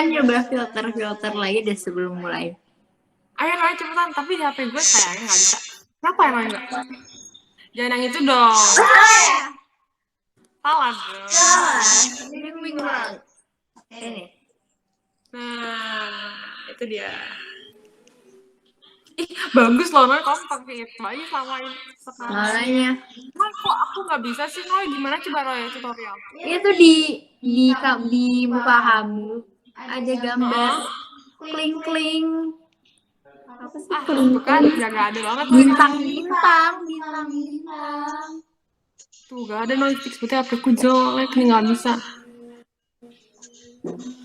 nyoba filter lagi deh sebelum mulai. Ayo Noy cepetan, tapi di HP gue kayaknya nggak bisa. Kenapa ya Noy nggak? Jangan yang itu dong. Salah dong. Ini kurang. Ini. Nah, itu dia. Ih, bagus loh Noy, kamu pakai itu aja sama ini sekarang. Makanya. Noy, kok aku nggak bisa sih Noy? Gimana coba Noy tutorial? Itu di muka kamu ada gambar kling. Apa sih kling? Bukan, nggak ada banget Noy. Bintang. Tuh, gak ada Noy fix, berarti HP ku jelek nih, nggak bisa.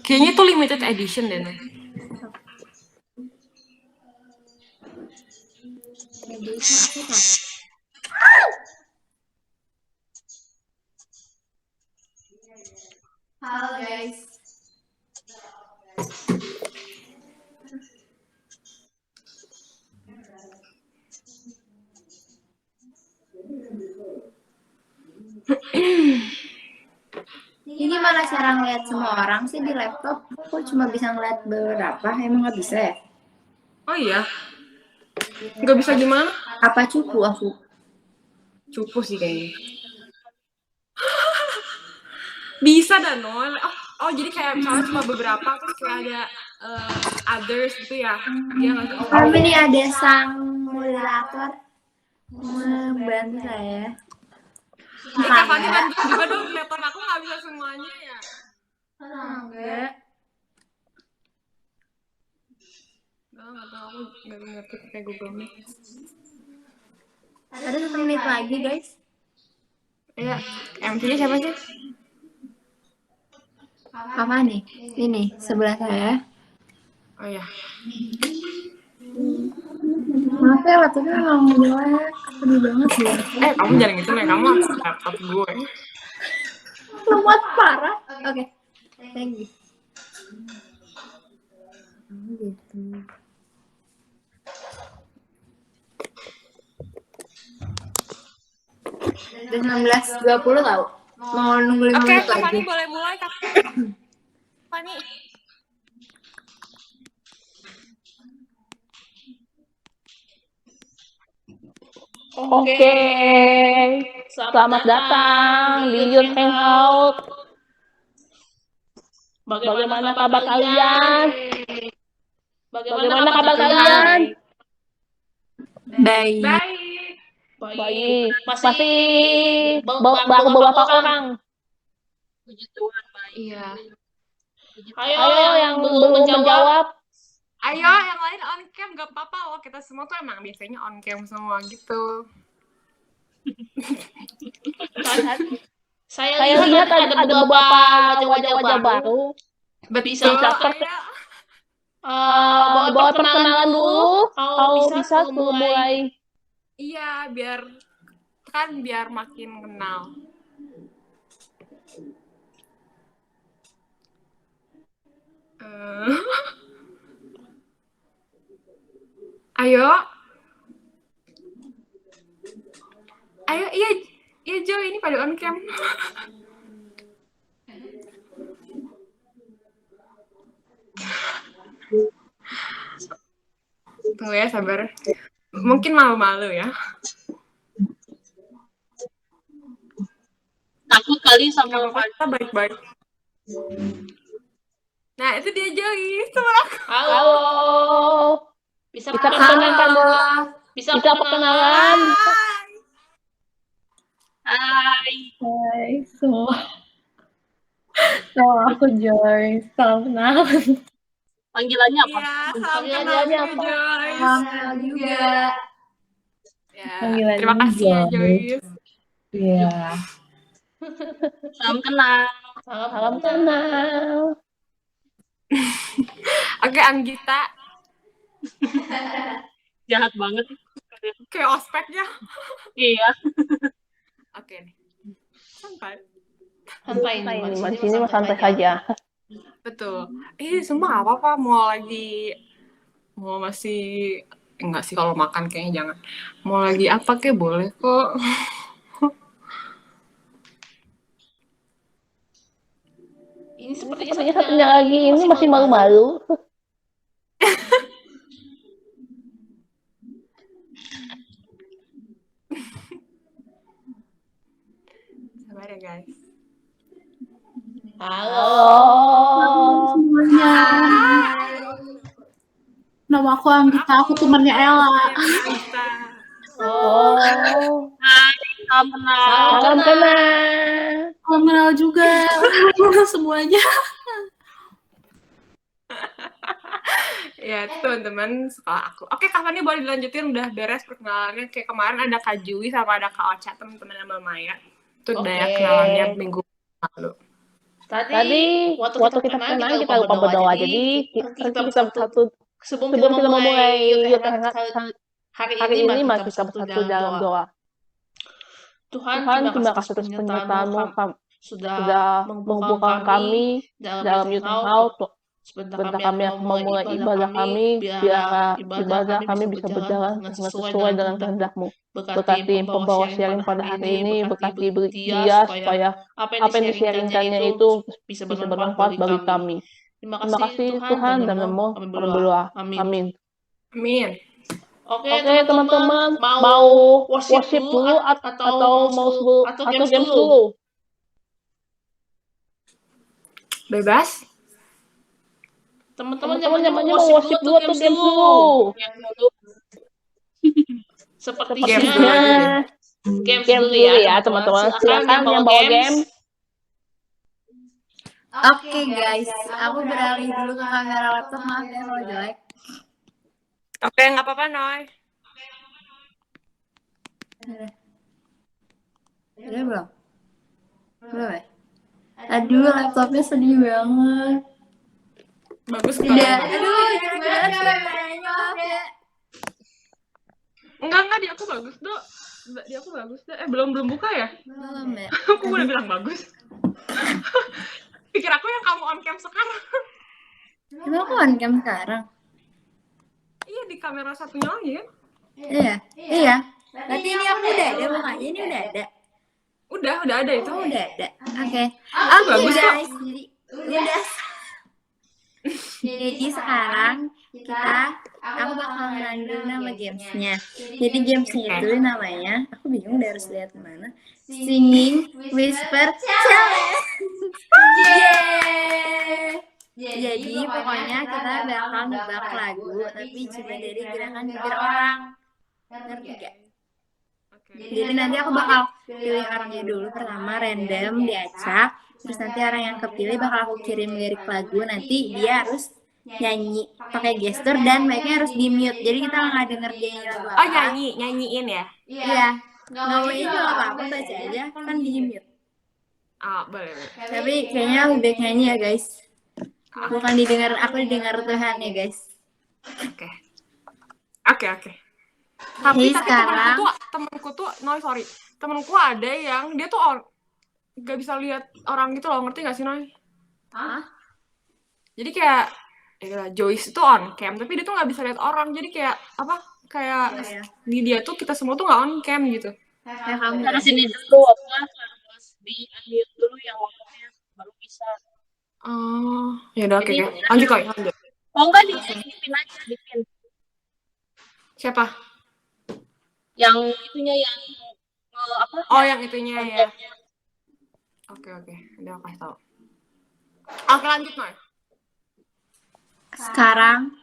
Kayaknya tuh limited edition deh Noy. Halo guys. Ini gimana cara ngeliat semua orang sih di laptop? Kok cuma bisa ngeliat beberapa? Emang nggak bisa ya? Oh iya? Nggak bisa gimana? Apa cupu aku? Cupu sih kayaknya. Bisa dah Noy. Oh jadi kayak misalnya cuma beberapa terus kayak ada others gitu ya? Iya nggak sih? Kami ini ada sang moderator membantu saya. Kak Fani bantu juga dong, laptop aku nggak bisa semuanya ya. Enggak. Nggak tahu, aku nggak ngerti kayak Google Meet. Ada 1 menit lagi guys. Iya, MC-nya siapa sih? Apa nih? Ini sebelah saya. Oh iya. Maaf ya laptopnya memang jelek. Sedih banget sih. Kamu jangan gitu nih, kamu harus laptop gue. Lemot parah. Oke. Thank you. Gitu. Udah 19.20 tau. Mau nunggu 5 menit Kak lagi. Fani boleh mulai Kak Fani. Oke, selamat datang di Youth Hangout. Bagaimana kabar kalian? Baik. Baik. Masih baru beberapa orang. Puji Tuhan, baik. Iya. Ayo yang belum menjawab. Ayo yang lain on cam gak apa-apa loh, kita semua tuh emang biasanya on cam semua gitu. Saya lihat ada beberapa wajah-wajah baru. Betul. Boleh perkenalan dulu. Kalau bisa sebelum mulai. Iya, biar makin kenal. Ayo, iya Jo, ini pada on cam. Tunggu ya, sabar. Mungkin malu-malu ya. Takut kali sama kita baik-baik. Nah, itu dia Joyce. Halo. Bisa perkenalan. Hai semua. Aku Joyce. Salam kenal. Panggilannya apa? Iya, salam kenal Joyce. Salam kenal juga. Ya, terima kasih ya Joyce. Iya. Salam kenal. Oke, Anggita. Jahat banget. Kayak ospeknya. Iya. Oke nih. Santai. Di sini mah santai saja. Betul. Semua apa-apa. Mau masih enggak sih, kalau makan kayaknya jangan. Mau lagi apa kayak boleh kok. Ini sepertinya Sepertinya satunya lagi ini masih malu-malu. Sabar ya guys. Halo. Semuanya. Nama aku Anggita, aku temannya Ella. Kita. Oh, Salam salam kenal. kenal. Salam kenal juga semuanya. Ya, teman-teman sekolah aku. Oke, Kak Fani boleh dilanjutin, udah beres perkenalannya. Kayak kemarin ada Kak Jui sama ada Kak Ocha, teman-teman Mbak Maya. Itu udah ya Oke. kenalannya minggu lalu. Tadi waktu kita perkenalan kita lupa berdoa. Jadi kita satu sebelum sebelum kita memulai yuk yuk hari hari ini ini mari kita kita bersatu dalam doa. Tuhan, Tuhan, terima kasih atas penyertaanmu sudah mengumpulkan kami dalam youth hangout. Sebentar kami akan memulai ibadah kami, biar ibadah kami bisa berjalan dengan sesuai dengan kehendak-Mu. Berkati pembawa sharing pada hari ini, berkati dia supaya apa yang di-sharingkannya itu bisa bermanfaat bagi kami. Terima kasih Tuhan dan Namo kami berdoa. Amin. Amin. Oke, Teman-teman, mau worship dulu atau games dulu? Bebas? Teman-teman Teman-teman mau worship dulu atau games dulu? Sepertinya Games dulu aja deh. games Games dulu dulu ya, ya teman-teman. Silakan yang bawa games. Oke guys, aku beralih dulu ke kamera laptop, maaf ya kalau jelek. Oke, nggak apa-apa, Noy. Udah belum? Belum ya? Aduh, laptopnya sedih banget. Bagus kok. Udah, aduh, jelek banget kameranya, maaf ya. Enggak, di aku bagus, Dok. Di aku bagus, Dok. Belum buka ya? Belum ya? Aku udah bilang bagus. Pikir aku yang kamu on cam sekarang. Emang aku on cam sekarang? Iya, di kamera satunya lagi kan? Iya. Berarti ini aku udah ada, makanya ini udah ada. Udah ada itu. Oh, udah ada. Oke. bagus, kok. Guys, jadi Jadi sekarang aku bakal ngenalin dulu nama gamesnya. Jadi gamesnya itu namanya, aku bingung udah harus lihat mana. Singing Whisper Challenge. Yeay. Jadi pokoknya kita bakal nebak lagu, tapi cuma dari gerakan bibir orang. Ngerti gak? Jadi nanti aku bakal pilih orangnya dulu pertama random diacak. Terus nanti orang yang kepilih bakal aku kirim lirik lagu, nanti dia harus nyanyi pakai gestur dan mic-nya harus di mute. Jadi kita nggak denger dia nyanyi lagu apa. Oh, nyanyiin ya? Iya. Nyanyiin nggak apa-apa, baca aja kan di mute. Boleh. Tapi kayaknya lebih baik nyanyi ya guys. Bukan didengar, aku didengar Tuhan ya guys. Oke. Tapi sekarang temenku tuh, sorry. Temenku ada yang dia tuh nggak bisa lihat orang gitu loh, ngerti nggak sih, Noy? Hah? Jadi kayak Joyce itu on cam, tapi dia tuh nggak bisa lihat orang. Jadi kayak apa? Kayak di dia tuh kita semua tuh nggak on cam gitu. Kayak kamu. Karena sini dulu harus di unmute dulu yang ngomongnya baru bisa. Ya udah, oke. Lanjut, Koy. Oh enggak, dipin aja, dipin. Siapa? Yang itunya yang apa? Oh, yang itunya ya. Oke. Udah aku kasih tahu. Oke, lanjut, Noy. Sekarang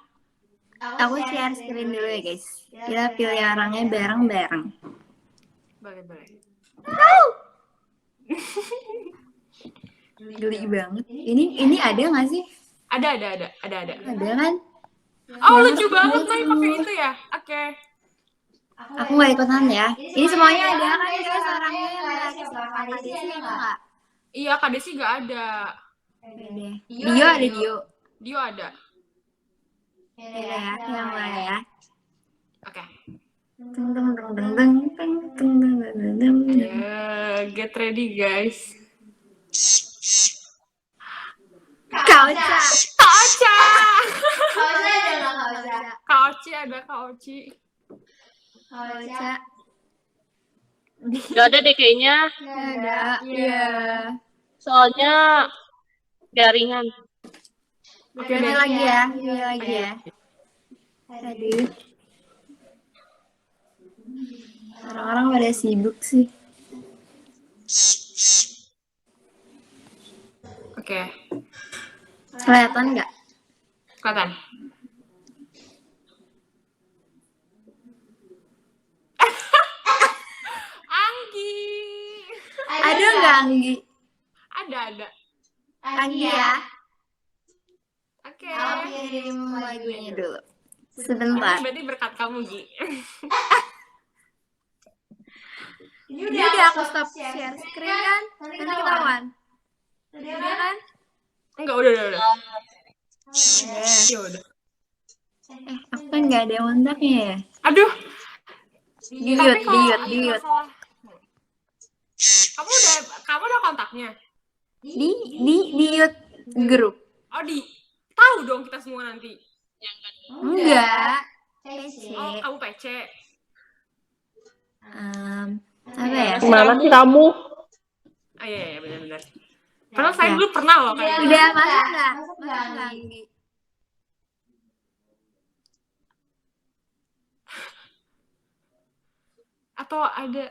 aku share screen dulu ya guys. Kita pilih orangnya bareng-bareng. Boleh. Geli banget. Ini ada nggak sih? Ada. Ada kan? Oh, lucu banget, Noy, pakai itu ya. Oke. Aku nggak ikutan ya. Ini semuanya ada kan guys orangnya yang nggak ada di sini nggak? Iya, Kak Desi nggak ada. Dio ada Dio. Dio ada. Ya, yang mulai ya. Oke. Get ready, guys. Kauca. Ada Kak Oci. Kauca. Gak ada deh kayaknya. Nggak ada. Iya. Soalnya jaringan. Oke Ini deh. lagi ya, ini lagi ya. Aduh. Orang-orang pada sibuk sih. Oke. Kelihatan nggak? Kelihatan. Anggi. Ada nggak Anggi? Ada. Anggi ya. Oke. Aku kirim lagunya dulu. Ini Sebentar. berarti berkat kamu, Gi. Ini udah aku stop share screen kan? Nanti ketahuan. Udah kan? Enggak, udah. Udah. Ya udah. Aku kan nggak ada kontaknya ya. Aduh. Diut, Tapi kalau ada diut. masalah- Kamu udah kontaknya? Diut grup. Oh, tahu dong kita semua nanti. Enggak. Oh, kamu PC. Apa ya? Gimana sih kamu? Oh iya, benar. Padahal saya dulu pernah loh kan. Udah masuk nggak? Masuk nggak Anggi? Atau ada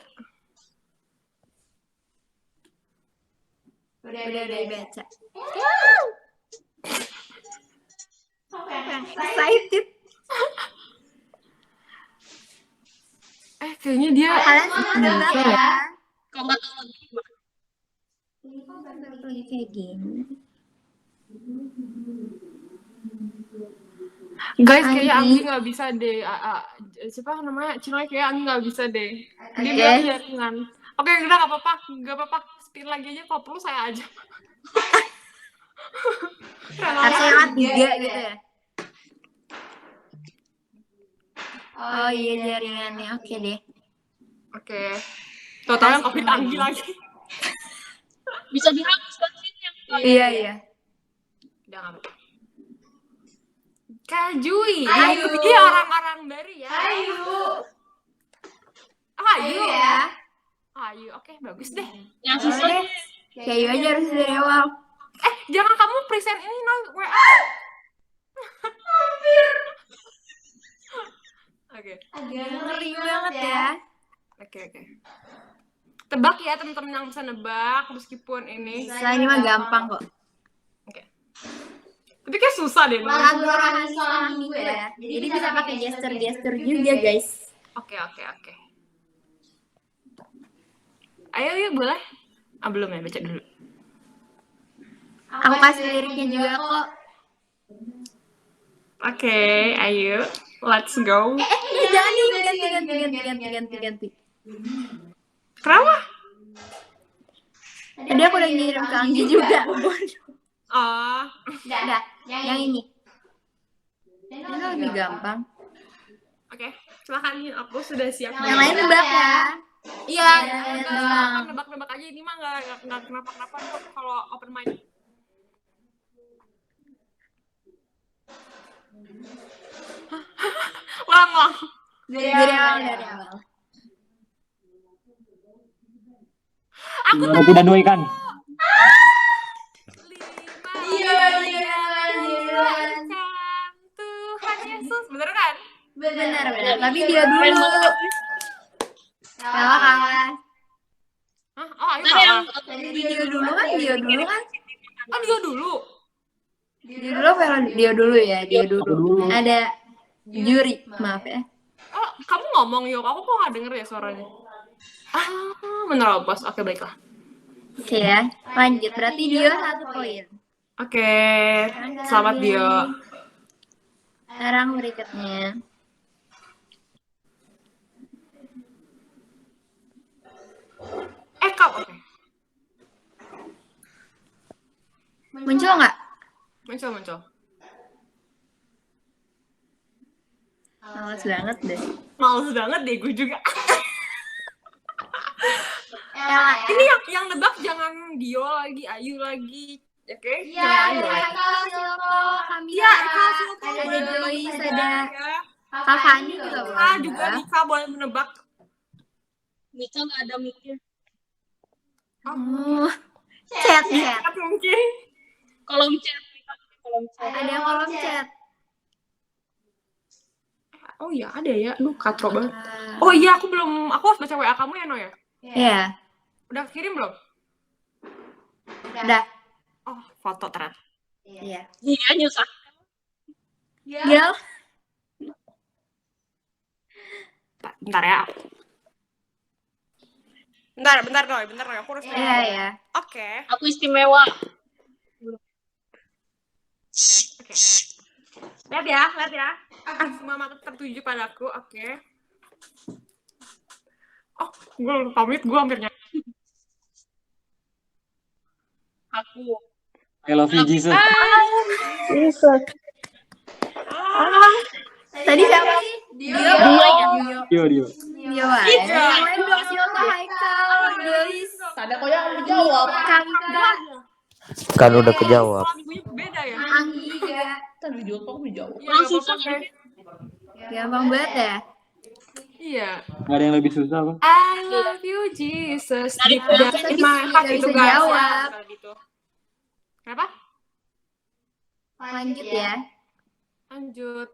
Udah dibaca. Excited. kayaknya dia Kalian semua nebak ya. Kalau nggak tahu lagi gimana? Ini kok lagi kayak gini. guys kayaknya Anggi. Anggi nggak bisa deh. Siapa namanya? Cinoy kayak Anggi nggak bisa deh. Dia Oke. bilang jaringan. Oke, udah nggak apa-apa. Spill lagi aja kalau perlu saya aja. Harusnya lewat 3 gitu ya. Oh iya jaringannya. Oke deh. Oke. Totalnya COVID Anggi lagi. Bisa dihapus kan sih yang Iya. Udah nggak apa-apa. Kajui. Ayu. Dia orang-orang dari ya. Ayu. Ayu. Ya. Ayu. Oke, bagus deh. yang sisa Boleh. Kayu aja harus dari awal. Jangan kamu present ini WA. Oke. Agak ngeri banget ya. Oke. Tebak ya teman-teman yang bisa nebak meskipun ini. Bisa, ini mah gampang kok. Tapi kayak susah deh. Lagu rohani selama minggu ya. Jadi bisa pakai gesture-gesture juga guys. Oke. Ayo yuk boleh. Belum ya, baca dulu. Aku kasih liriknya juga kok. Oke, ayo. Let's go. Jangan ganti. Kenapa? Tadi aku udah ngirim ke Anggi juga. Oh, Udah, yang ini. Ini lebih gampang. oke. Silakan, aku sudah siap. Yang lain nebak ya. Iya, Nebak. nebak-nebak aja. Ini mah nggak kenapa-kenapa kok kalau open mic. Ulang. Dari awal. Aku tidak dua ikan. Iya. Tuhan Yesus, bener kan? Benar. Tapi dia dulu. Kalah. Oh, ayo Tadi yang kalah. Tadi dia dulu kan. Dia dulu. Dia dulu ya. Dia dulu. Ada juri, maaf ya. Oh, kamu ngomong yuk. Aku kok nggak denger ya suaranya. Menerobos. Oke, baiklah. Oke ya. Lanjut. Berarti dia 1 poin. Oke, selamat Dio. Sekarang berikutnya. Kau. Oke. Muncul nggak? Muncul. Males banget deh. Males banget deh gue juga. Ella. Ini yang nebak jangan Dio lagi, Ayu lagi. Oke? Iya, ada Haikal, Silko, Kamila. Iya, Haikal, Silko, Ada boleh Joyce, nebak ada ya. Kak Fani juga boleh. Juga Nika boleh menebak. Nika nggak ada mikir. Oh. Chat. Mungkin. Kolom chat. Kolom chat. Ada kolom chat. Oh iya ada ya, lu katro banget. Ah, Oh iya, aku harus baca WA kamu ya, No ya? Iya, Udah kirim belum? udah. Oh, foto ternyata. Iya. Iya, nyusah. Gil. Bentar ya. Bentar Noy, aku harus Iya, iya. Oke. Aku istimewa. Oke. Lihat ya. Semua mata tertuju padaku, oke. Oh, gue pamit, gue hampir nyanyi. Aku. I love you, Jesus. Jesus. Tadi siapa sih? Dio. Dio. Dio. Yang lain dong, Silka, Haikal, Joyce. Ada kok yang menjawab. Kangga. Kan udah kejawab. Kalau minggunya beda ya? Anggi juga. Tadi juga kok menjawab. Iya, nggak susah apa-apa, Teh. Gampang banget ya. Iya. Gak ada yang lebih susah, Bang. I love you, Jesus. Dari Deep down in my heart nggak itu bisa guys. jawab. Ya, gitu. Kenapa? Lanjut ya. Lanjut.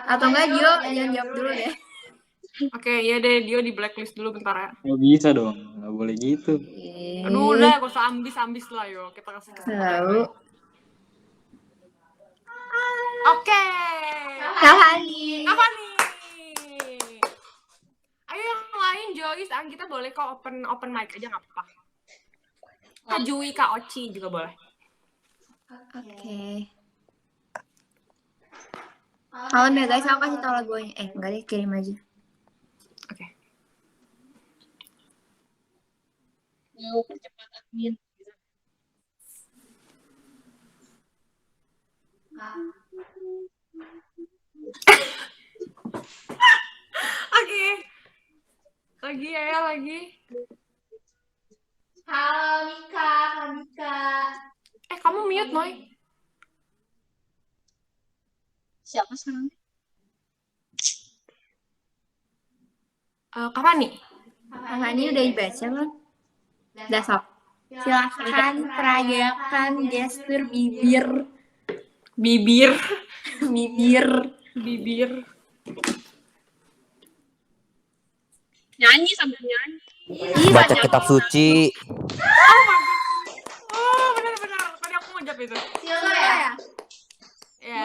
Atau enggak Dio, jangan jawab dulu deh. Oke, iya deh, Dio di blacklist dulu bentar ya. Gak bisa dong, gak boleh gitu. Aduh, udah, gak usah ambis lah, yo. Kita kasih kesempatan. Tahu. Oke. Kahani. Apa nih? Ayo yang lain, Joyce, kita boleh kok open mic aja, nggak apa-apa. Kak Jui, Kak Oci juga boleh. Oke. Kalau nih guys, aku kasih tau lagunya. Enggak deh, kirim aja. Oke. Mau percepat admin. Oke. Lagi ya, lagi. Halo Mika. Kamu mute, Noy. Siapa sekarang? Kapan nih? Kahani udah dibaca belum? Udah sok. Silahkan peragakan gestur bibir. Bibir. Nyanyi sambil nyanyi. Baca kitab suci. Oh, benar. Tadi aku mau jawab itu. Silahkan ya? Ya.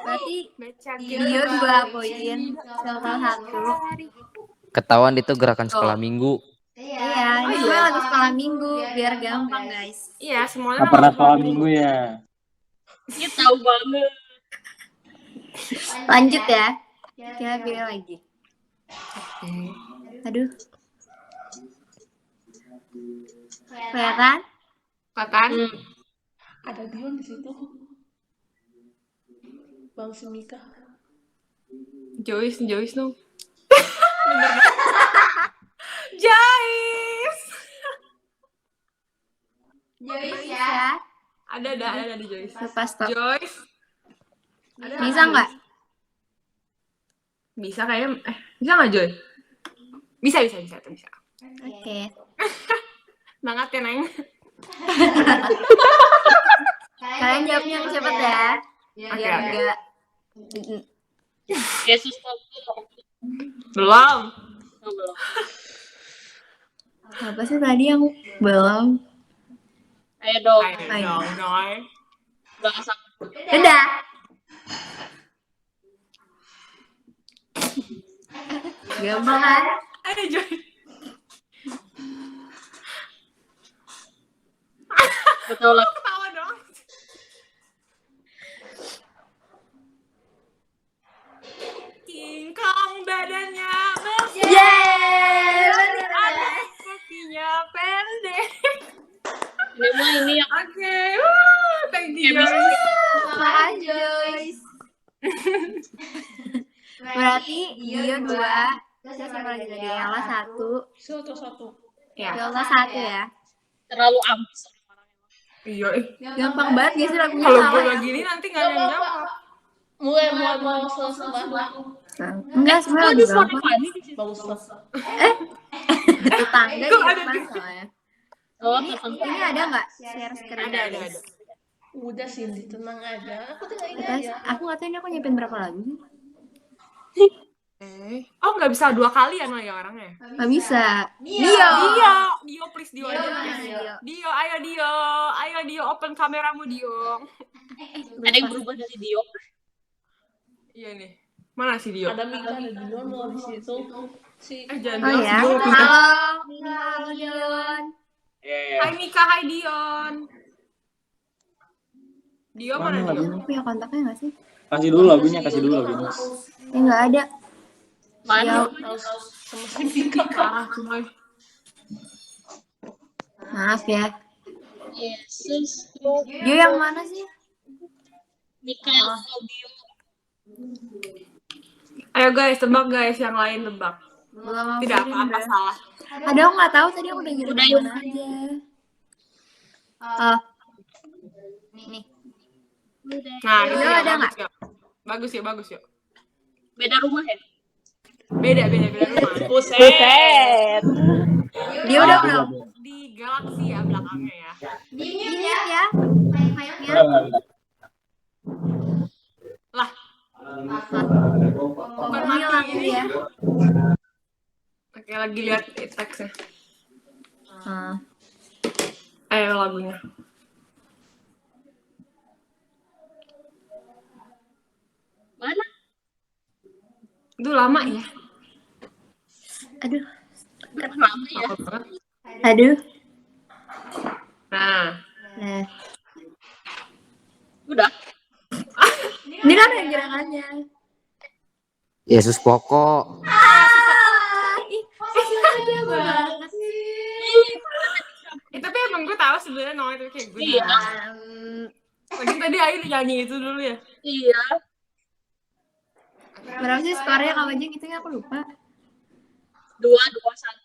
Berarti Baca Dio 2 poin, Silahkan 1. Ketahuan itu gerakan sekolah minggu. Iya, ini gue lagi sekolah minggu biar gampang guys. Iya, semuanya Gak pernah sekolah minggu ya. Dia tahu banget. Lanjut ya. Kita pilih lagi. Aduh. Kelihatan? Kapan? Ada Dion di situ. Bang Semika. Joyce dong. Joyce. Joyce ya. Ada di Joyce. Lepas stop. Joyce. Bisa nggak? Bisa kayaknya. Bisa nggak Joy? Bisa. Oke. Banget ya, Neng. Kalian jawabnya yang cepet ya. Biar Oke. enggak. Yesus tahu. Belum. Belum. Apa sih tadi yang belum? Ayo dong. Ayo dong, Noy. Udah asal. Udah. Gampang kan? Ayo Joy. Betul lah. Ketawa dong. Kingkong badannya besar. Yeay! Ada kakinya pendek. Ini yang Oke. Thank you. Apaan Joyce? Berarti Dio 2. Terus siapa lagi tadi? Ella 1. Satu. Ya. Yolta 1 ya. terlalu ambis. Iya. Gampang banget gak sih lagunya? Kalau salah gue ya? lagi ini nanti nggak ada yang jawab. Mulai mau selesai. Enggak, sebenarnya Kok lagi ada suara gampang. Fani di situ? Bagus lah. Tetangga Kok di ada depan di- soalnya. Oh, Ini ada nggak share screen? Ada. Udah Cindy, tenang aja. Aku tinggal ini Terus aja. aku nggak tahu ini aku nyepin berapa lagu sih. Oh nggak bisa 2 kali ya no ya orangnya? Nggak bisa. Dio please Dio aja. Dio. Dio, ayo Dio, open kameramu Dio. Ada yang berubah dari Dio. Iya nih, mana sih Dio? Ada Mika, ada Dion loh di situ. Jangan Oh bilang ya. Dio. Halo Dion. Hai Mika, hai Dion. Dio mana Dio? lagunya? Punya kontaknya nggak sih? Kasih dulu lagunya. Ya nggak ada. Mana? Harus sama si Mika. Parah cuy. Maaf ya. Yesus. Dio yang mana sih? Mikael Audio. Ayo guys, tebak guys, yang lain tebak. Belum mau Tidak kirim, apa-apa Bro. salah. Ada aku nggak tahu tadi aku udah ngirim Udah, mana aja. Oh. Nih. Nah, Dio ini ada nggak? Bagus yuk. Beda rumah ya? Beda rumah. Buset. Dia udah belum? Di Galaxy ya belakangnya ya. Dingin ya. Kayaknya. Lah, Bukan mati ini ya. oke lagi lihat teksnya. Hmm. Ayo lagunya. Mana? Itu lama ya. Aduh. Lama ya? Lama banget. Aduh. Nah, Nah. Udah. Ini kan ada gerakannya. Yesus pokok. Aja banget sih. tapi emang gue tahu sebenarnya no itu kayak gue. Iya. Lagi tadi Ayu nyanyi itu dulu ya. Iya. Berapa sih skornya Kak Bajeng itu aku lupa. 2-1.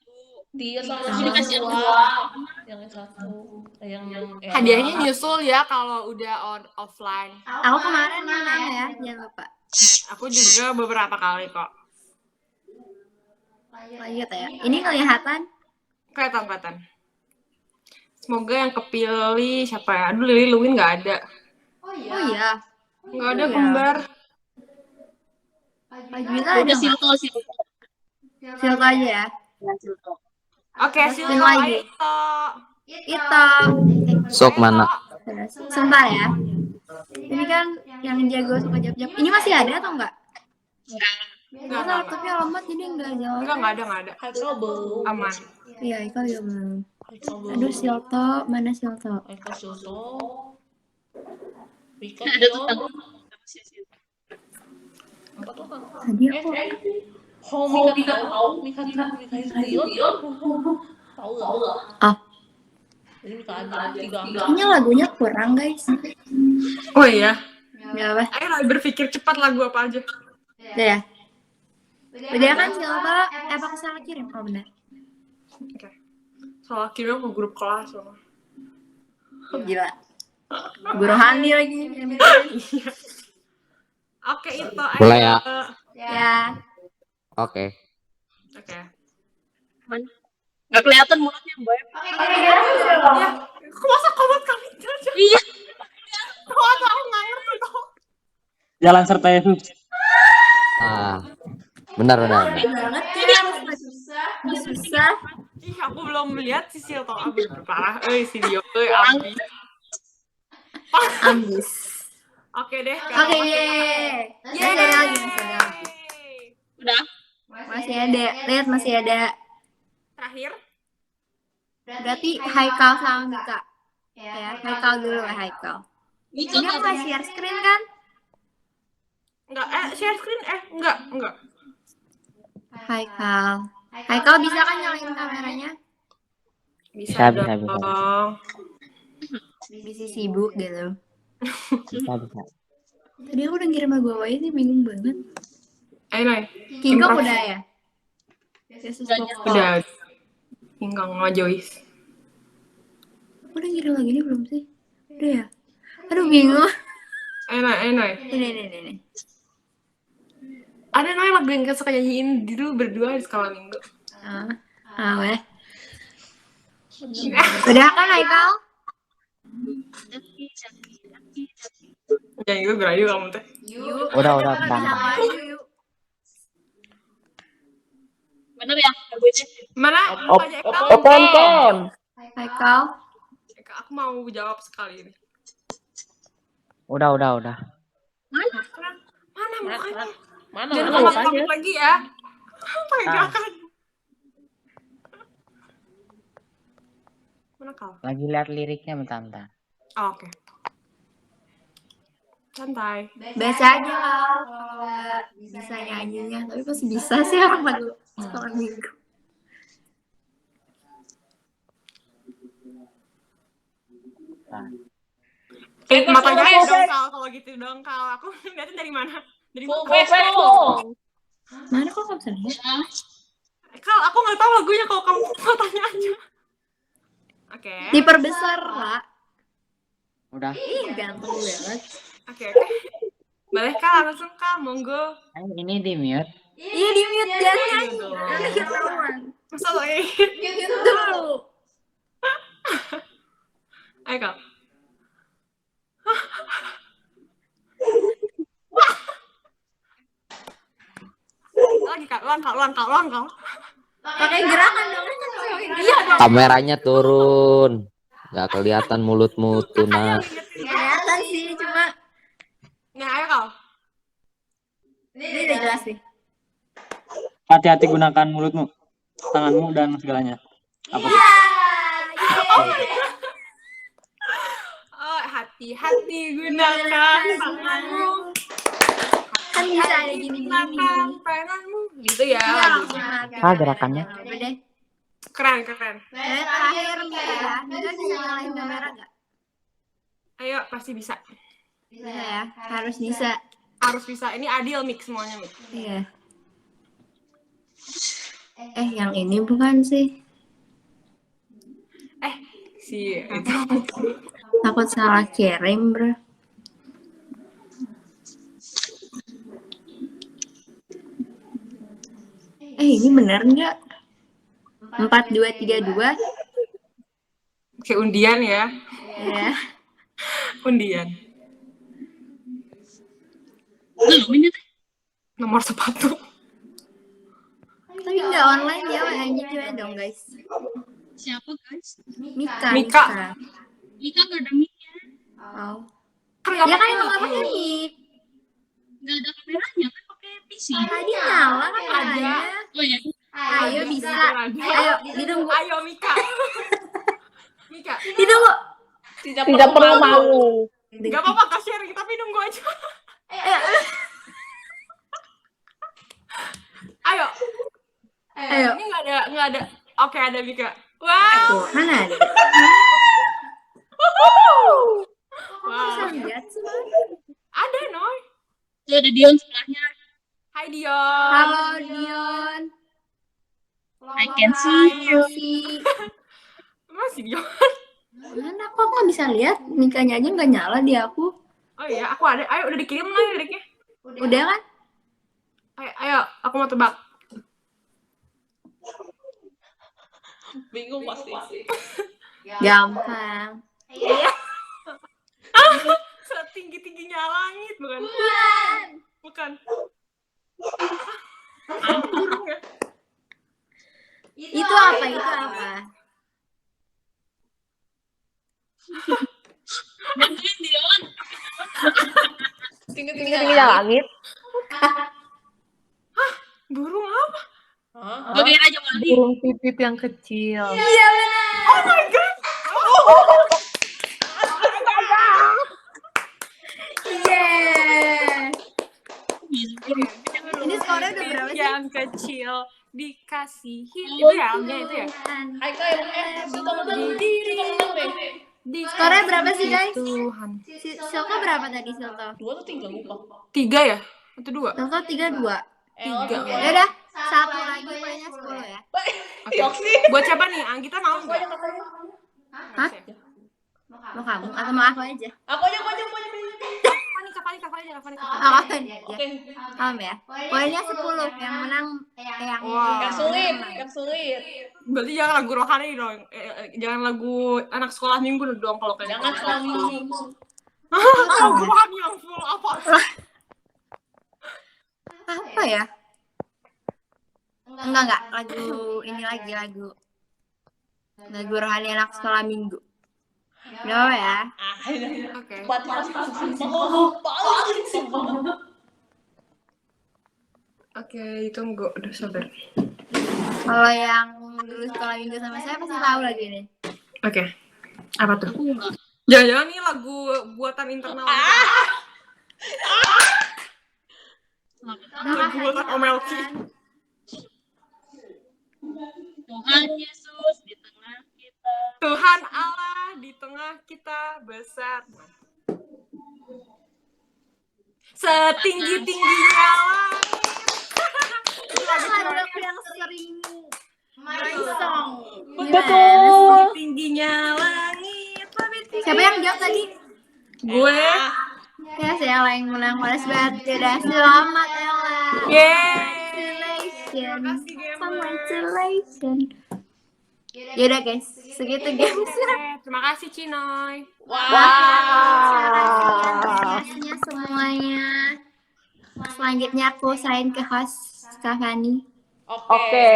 Dia sama Ini si kasih dua. Yang satu. Yang Hadiahnya nyusul ya kalau udah offline. Aku kemarin mana ya, jangan lupa. Aku juga beberapa kali kok. Lanjut ya. Ini kelihatan. Kelihatan. Semoga yang kepilih siapa ya? Aduh, Lily Luwin nggak ada. Oh iya. Nggak ada Iya. kembar. Pak Juwita ada Udah nggak? Silto. Silto aja ya. Oke, Yang Silto lagi. Itu. Itu. Sok mana? Sebentar ya. Ini kan yang jago suka jawab-jawab. Ini masih ada atau enggak? Enggak. Karena laptopnya lemot jadi enggak jawab. Enggak ada. Haikal belum. Aman. Iya, itu juga belum. Haikal belum. Aduh, Silto. Mana Silto? Haikal Silto. Mika Ada Dion. tetangga. Empat orang. Tadi aku Mika Dion. Tahu nggak? Ah. Jadi Mika aja 3. kayaknya lagunya kurang, guys. Oh iya. Enggak apa. Ayo lah berpikir cepat lagu apa aja. Udah ya. Udah kan Silto, apa aku salah kirim? Oh benar. Oke. Soal kirim ke grup kelas loh. Gila. Guru Hani lagi. Oke, itu ayo. Boleh ya? Ya. Oke. Oke. Mana? Nggak kelihatan mulutnya, Mbak. Ya, kok masa komat kami aja? Iya. Kok aku nggak ngerti kok. Jalan serta Yesus. Ah, benar. Banget ya. Susah. Ih, aku belum melihat si Silto abis berparah. Si Dio, abis. Ambis. Oke deh. Oke, yeay. Masih ada lagi. Udah. Masih ada. Lihat masih ada. Terakhir. Berarti Haikal sama Mika. Ya, Haikal dulu ya, Haikal. Mika Ini aku nggak share screen kan? Enggak, share screen, enggak. Haikal. Haikal bisa kan nyalain kameranya? Bisa. Bisa sibuk gitu. Bisa. Tadi aku udah ngirim lagu apa sih, bingung banget. Ayo, Nay. Kingkong Improv. udah ya? Yesus pokok. Udah. Hingga sama Joyce. Aku udah ngirim lagi ini belum sih? Udah ya? Aduh bingung. Ayo, Nay. Ini. Ada Noy lagu yang suka nyanyiin dulu berdua di sekolah minggu. Weh. Udah kan Haikal? Nyanyi gue berayu kamu teh. Udah, Kita Bang. sama Ayu, yuk. Bener ya lagunya? Mana? Op, Tanya Ekal. Kem. Haikal. Ekal, aku mau jawab sekali ini. Udah. Mana mukanya? Mana? Jangan Mana kamu komit lagi ya. Pakai Ah. gerakan. Mana kau? Lagi lihat liriknya bentar. Oh, oke. Santai. Baca aja Kal. Kalau nggak bisa nyanyinya. Tapi pasti bisa sih orang lagu sekolah minggu. Matanya aja dong Kal, kalau gitu dong Kal. Aku liatin dari mana? Dari Full mana? face dong. Mana kok nggak bisa lihat? Kal, aku nggak tahu lagunya kalau kamu matanya aja. Oke. Diperbesar lah. Udah. Ih, ganteng banget. Oke. Boleh Kal, langsung Kal, monggo. Ini di mute. Iya, di mute jangan nyanyi. Dong. Nanti ketahuan. Masa lagi? Mute dulu. Ayo Kal. Lagi Kal, ulang Kal. Pakai gerakan dong. Iya dong. Kameranya turun. Nggak kelihatan mulutmu tuna. Kelihatan sih, cuma Nah, ayo Kal. ini udah jelas sih. Hati-hati gunakan mulutmu, tanganmu dan segalanya. Apa sih? Oh, hati-hati gunakan tanganmu. Kan bisa ada gini-gini. Gunakan tanganmu. Gitu ya. Iya, langsung latihan. Gerakannya. Coba deh. Keren. Terakhir nih ya. Kita bisa nyalain kamera nggak? Ayo, pasti bisa. Bisa ya. Harus bisa. Harus bisa. Ini adil mix semuanya mix. Iya. Yang ini bukan sih. Si itu. Takut salah kirim, bro. Ini benar nggak? 4232. Kayak undian ya. Ya. Undian. Belum ini teh. Nomor sepatu. Tapi nggak online ya, WA-nya juga dong, guys. Siapa guys? Mika. Mika. Mika gak ada mic-nya. Oh. Kan nggak Ya kan pakai emang nggak mic. pakai mic. Gak ada kameranya kan pakai PC. Tadi nyala kan Ada. ada. Oh ya. Ayo bisa. Ada. Ayo ditunggu. Ayo Mika. Mika. Ditunggu. Tidak perlu malu. Gak apa-apa Kak sharing, tapi nunggu aja. Ayo. Ayo. Ini nggak ada. Oke, ada Mika. Wow. Tuh, mana ada? Bisa Wow. lihat sih, Bang? Ada Noy. Tuh ada Dion sebelahnya. Hai Dion. Halo Dion. I can see you. Masih Dion. Mana kok nggak bisa lihat? Mikanya aja nggak nyala di aku. Oh iya, aku ada. Ayo udah dikirim Noy liriknya. Udah kan? Ayo, aku mau tebak. Bingung pasti. Gampang. Setinggi-tingginya langit, bukan? Bukan. Burung ya? Itu apa? Itu apa? Bantuin Dion. Tinggi-tingginya langit. Burung apa? Bagian aja Wadi. Burung pipit yang kecil. Iya benar. Oh my god. Yeah. Ini Ini skornya udah berapa sih? Yang kecil dikasihi. Itu ya, itu ya. Skornya berapa sih, guys? Tuhan. Silko berapa tadi, Silko? 2 atau 3 lupa. 3 ya? Atau 2? Silko 32. 3. Ya udah, satu lagi banyak 10 ya. Oke. Buat siapa nih? Anggita mau nggak? Hah? Mau kamu atau mau aku aja? Aku aja. Panik, aja. Oh, ya. Oke. Ya. Poinnya 10. Yang menang yang Wah. Yang sulit, yang sulit. Berarti jangan lagu rohani dong. Jangan lagu anak sekolah minggu dong kalau kayak Jangan gitu. sekolah minggu. Lagu rohani yang full apa? apa ya? Enggak. Lagu ini lagi lagu rohani anak sekolah minggu. Gak ya? Oke. Buat paling. Oke, tunggu. Udah sabar. Kalau yang dulu sekolah minggu sama saya pasti tahu lagi nih. Oke. Apa tuh? Jangan-jangan nih lagu buatan internal. Lagu buatan Om Elki. Tuhan Yesus di tengah kita. Tuhan Allah di tengah kita besar. Setinggi-tingginya langit. Itu lagu yang sering main song. Betul. Setingginya langit. Siapa yang jawab tadi? Gue. Ya, saya Ella yang menang pada berarti udah selamat Ella. Congratulations. Yaudah guys, segitu games. Terima kasih Cinoy. Terima semuanya. Selanjutnya aku sign ke host Stefani. Oke.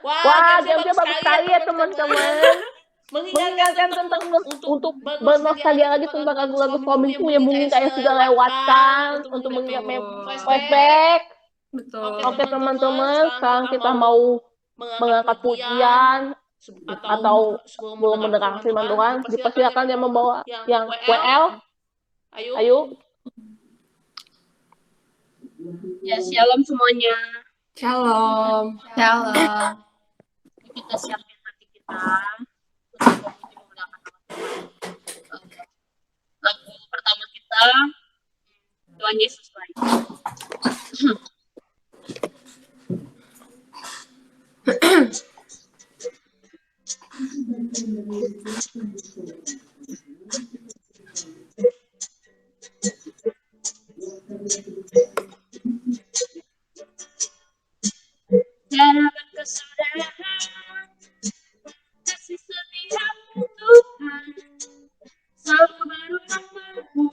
Wah, game-nya bagus sekali ya teman-teman. Mengingatkan tentang untuk bernostalgia lagi tentang lagu-lagu suamiku yang mungkin kayak sudah lewatkan untuk mengingat flashback. Betul. Oke teman-teman, sekarang kita mau mengangkat pujian atau sebelum mendengar firman Tuhan, dipersilakan yang membawa yang WL. Ayo. Ya, shalom semuanya. Shalom. Kita siapin hati kita untuk memudahkan Tuhan. Lagu pertama kita, Tuhan Yesus baik. Cara berkesudahan, kasih setiamu Tuhan, selalu berulang bagiku.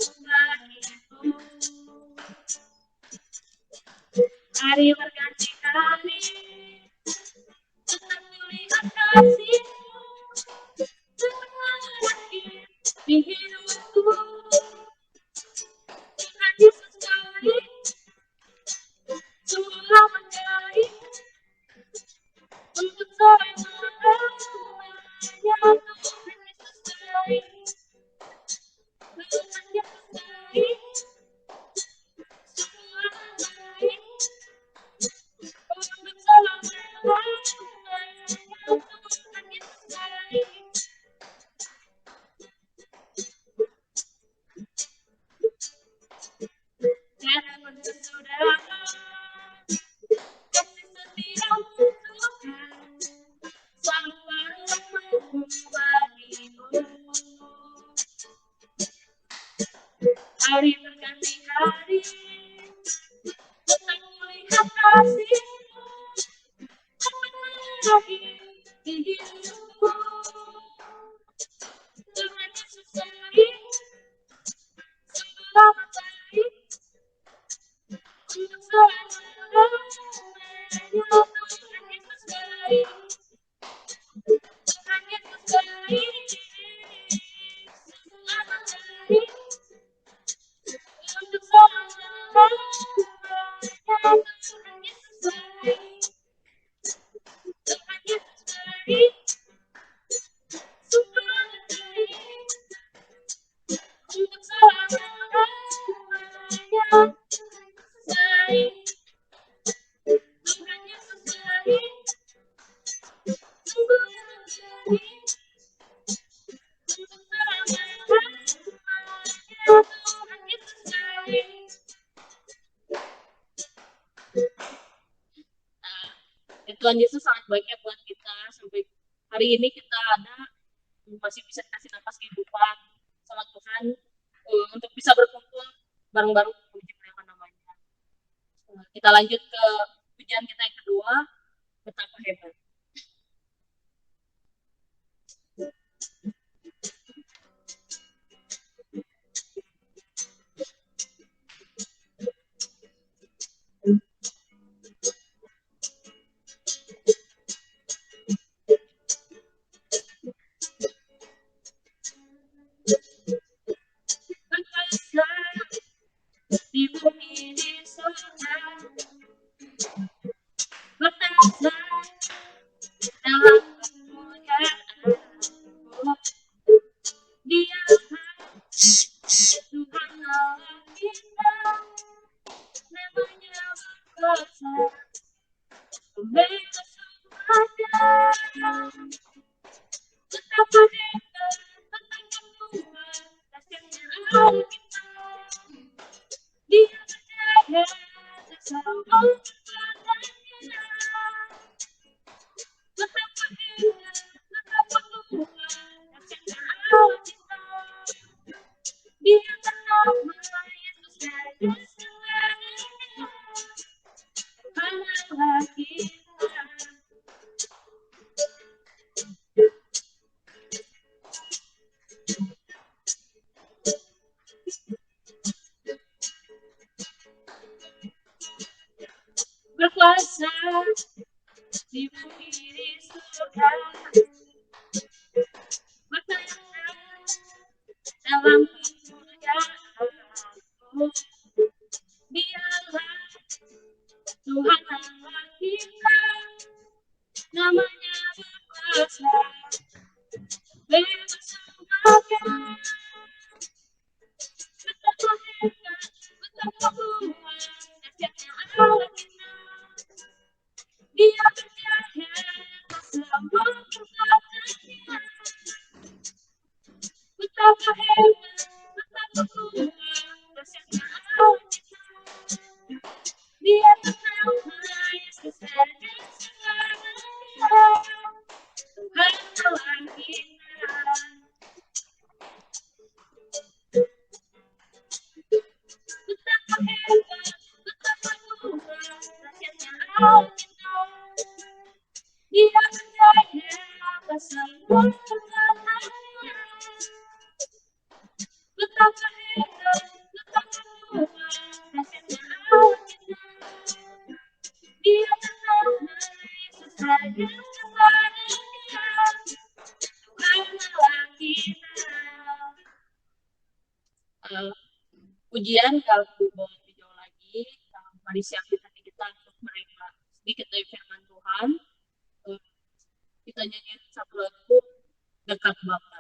Hari berganti hari, tetap melihat kasih-Mu, lagi di hidupku. Tuhan Yesus baik, sungguh amat baik. Untuk selamanya Tuhan Yesus baik. Tuhan Yesus baik. Sungguh amat baik. Untuk selamanya Tuhan Yesus baik. Karena berkesudahan, kasih setiamu Tuhan, selalu berulang bagiku. Hari berganti hari, tetap melihat kasih-Mu, lagi di hidupku. Tuhan Yesus baik, sungguh amat baik. Untuk selamanya Tuhan Yesus baik. Tuhan Yesus baik. Sungguh amat baik. Untuk selamanya Tuhan Yesus baik. Tuhan Yesus baik. Sungguh amat baik. Untuk selamanya baik. Tuhan Yesus baik. Sungguh amat baik. Untuk selamanya Tuhan Yesus baik. Tuhan Yesus sangat baik ya buat kita sampai hari ini kita ada masih bisa kasih nafas kehidupan sama Tuhan untuk bisa berkumpul bareng-bareng memuji muliakan namanya. Kita lanjut ke pujian kita yang kedua, betapa hebat. Di bumi di surga, bertahta dalam kemuliaan. Dia Tuhan Allah kita, namanya berkuasa, membela semuanya. Betapa hebat, betapa kuat, dahsyatnya Allah kita. Dia berjaya bersama kekuatannya. Betapa hebat, betapa kuat, dahsyatnya Allah kita. Dia bernama Yesus Raja segalanya. Allah kita. Berkuasa di bumi di surga, bertahta dalam kemuliaan. Dialah Tuhan Allah kita, namanya berkuasa, bebas semuanya. Betapa hebat, betapa kuat, dahsyatnya Allah kita. Dia berjaya bersama kekuatannya. Betapa hebat, betapa kuat, dahsyatnya Allah kita. Dia bernama Yesus Raja segalanya. Tuhan Allah kita. Betapa hebat, betapa kuat, dahsyatnya Allah kita. Dia berjaya bersama kekuatannya. Betapa hebat, betapa kuat, dahsyatnya Allah kita. Dia bernama Yesus Raja segalanya. Tuhan Allah kita. Pujian kalau bawa lebih jauh lagi, mari siapkan hati kita untuk menerima sedikit dari firman Tuhan. Kita nyanyi satu lagu, Dekat Bapa.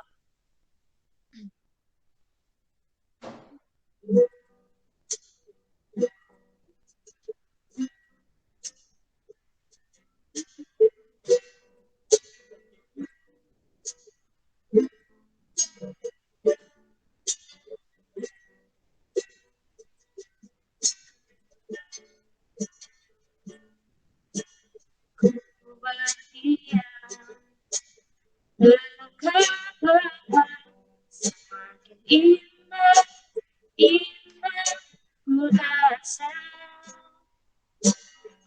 Semakin indah, indah ku rasa.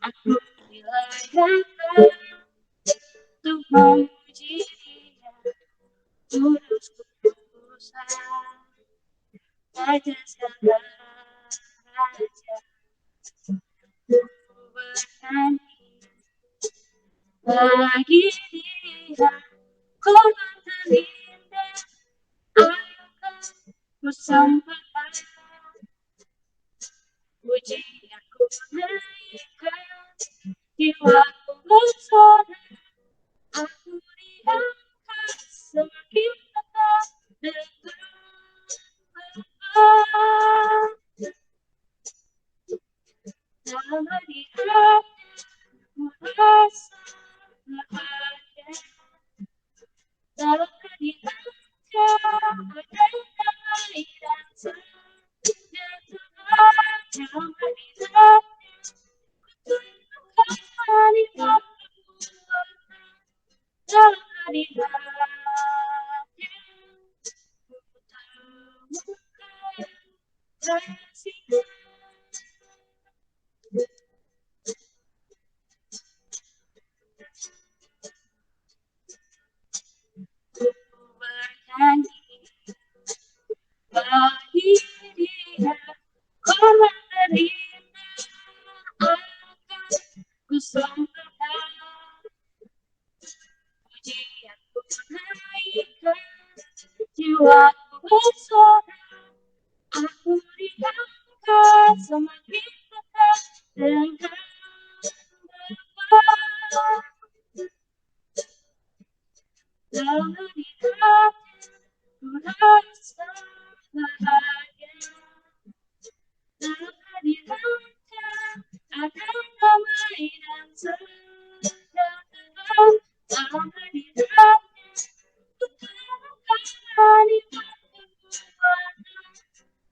Aku dilayakkan untuk memuji Dia, tulus kudusan, Raja segala raja. Ku bernyanyi bagi Dia, korban terindah. Ayolah ku sampaikan pujianku naikkan, jiwaku bersorak. Aku diangkat semakin dekat dengan Bapa. Dalam hadiratnya ku rasa bahagia. Dalam hadiratnya ada damai dan sejahtera. Dalam hadiratnya ku temukan nikmat kekuatan. Dalam hadiratnya ku temukan rasa Bernyanyi bagi dia korban derita akan ku sempurna pujian ku naikkan jiwaku bersorak aku diangkat semakin dekat dengan Bapa dalam hadiratnya ku rasa bahagia dalam hadiratnya ada damai dan sejahtera dalam hadiratnya ku temukan nikmat kekuatan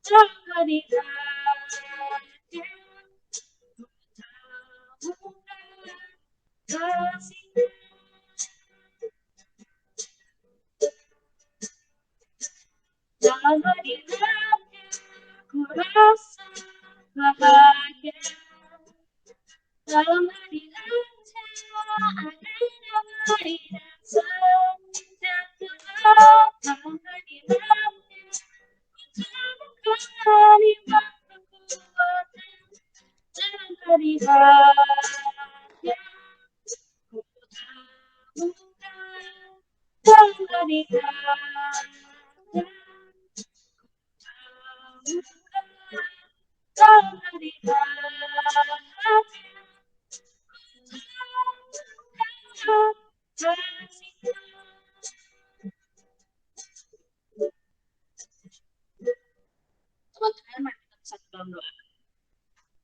dalam hadiratnya ku temukan kasih dalam hadiratnya ku rasa bahagia dalam hadiratnya ada damai dan sejahtera dalam hadiratnya ku temukan nikmat kekuatan dalam hadiratnya ku temukan dalam hadiratnya dalam hadiratnya teman-teman, mari kita bersatu dalam doa.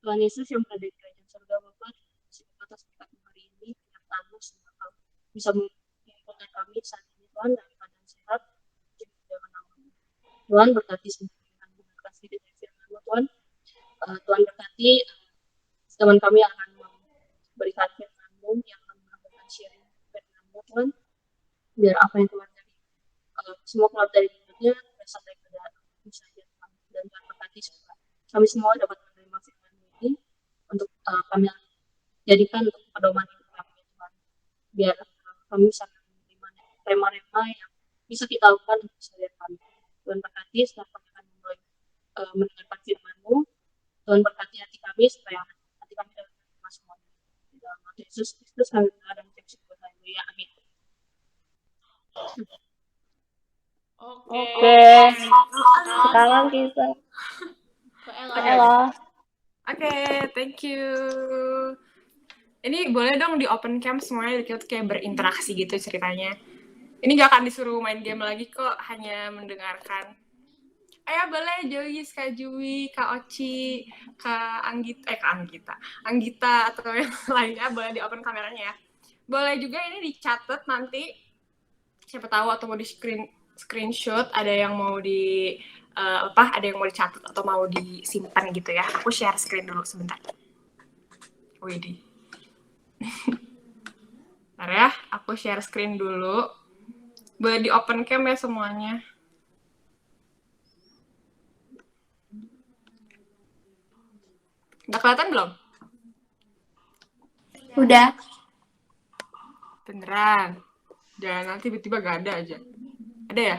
Tuhan Yesus yang berada di kerajaan surga Bapa, terima kasih atas berkat hari ini, penyertaan-Mu sehingga kami bisa mengumpulkan kami saat ini Tuhan dalam keadaan sehat, jangan nama-Mu. Tuhan berkati semua yang mendengarkan sedikit dari firman-Mu Tuhan. Tuhan berkati teman kami yang akan memberikan firman-Mu, yang akan menyampaikan sharing firman-Mu Tuhan, biar apa yang keluar dari semua keluar dari mulutnya berasal daripada usaha Tuhan. Dan Tuhan berkati supaya kami semua dapat menerima firman-Mu ini untuk kami jadikan untuk pedoman hidup kami Tuhan, biar kami bisa menerima tema-tema yang bisa kita lakukan untuk sehari kami. Tuhan berkati setelah kami akan mulai mendengarkan firman-Mu. Tuhan berkati hati kami supaya hati kami dapat menerima semuanya. Di dalam nama Yesus Kristus kami berdoa dan bersyukur. Haleluya. Amin. Oke, sekarang kita ke Ella. Oke, thank you. Ini boleh dong di open cam semuanya, kita kayak berinteraksi gitu ceritanya. Ini gak akan disuruh main game lagi kok, hanya mendengarkan. Ayo boleh Joyce, Kak Jui, Kak Oci, Kak Anggita atau yang lainnya boleh di open kameranya ya. Boleh juga ini dicatat nanti, siapa tahu atau mau di screenshot, ada yang mau di ada yang mau dicatat atau mau disimpan gitu ya. Aku share screen dulu sebentar. Widih. Bentar ya, aku share screen dulu. Boleh di open cam ya semuanya. Udah kelihatan belum? Udah. Beneran. Jangan nanti tiba-tiba gak ada aja. Ada ya?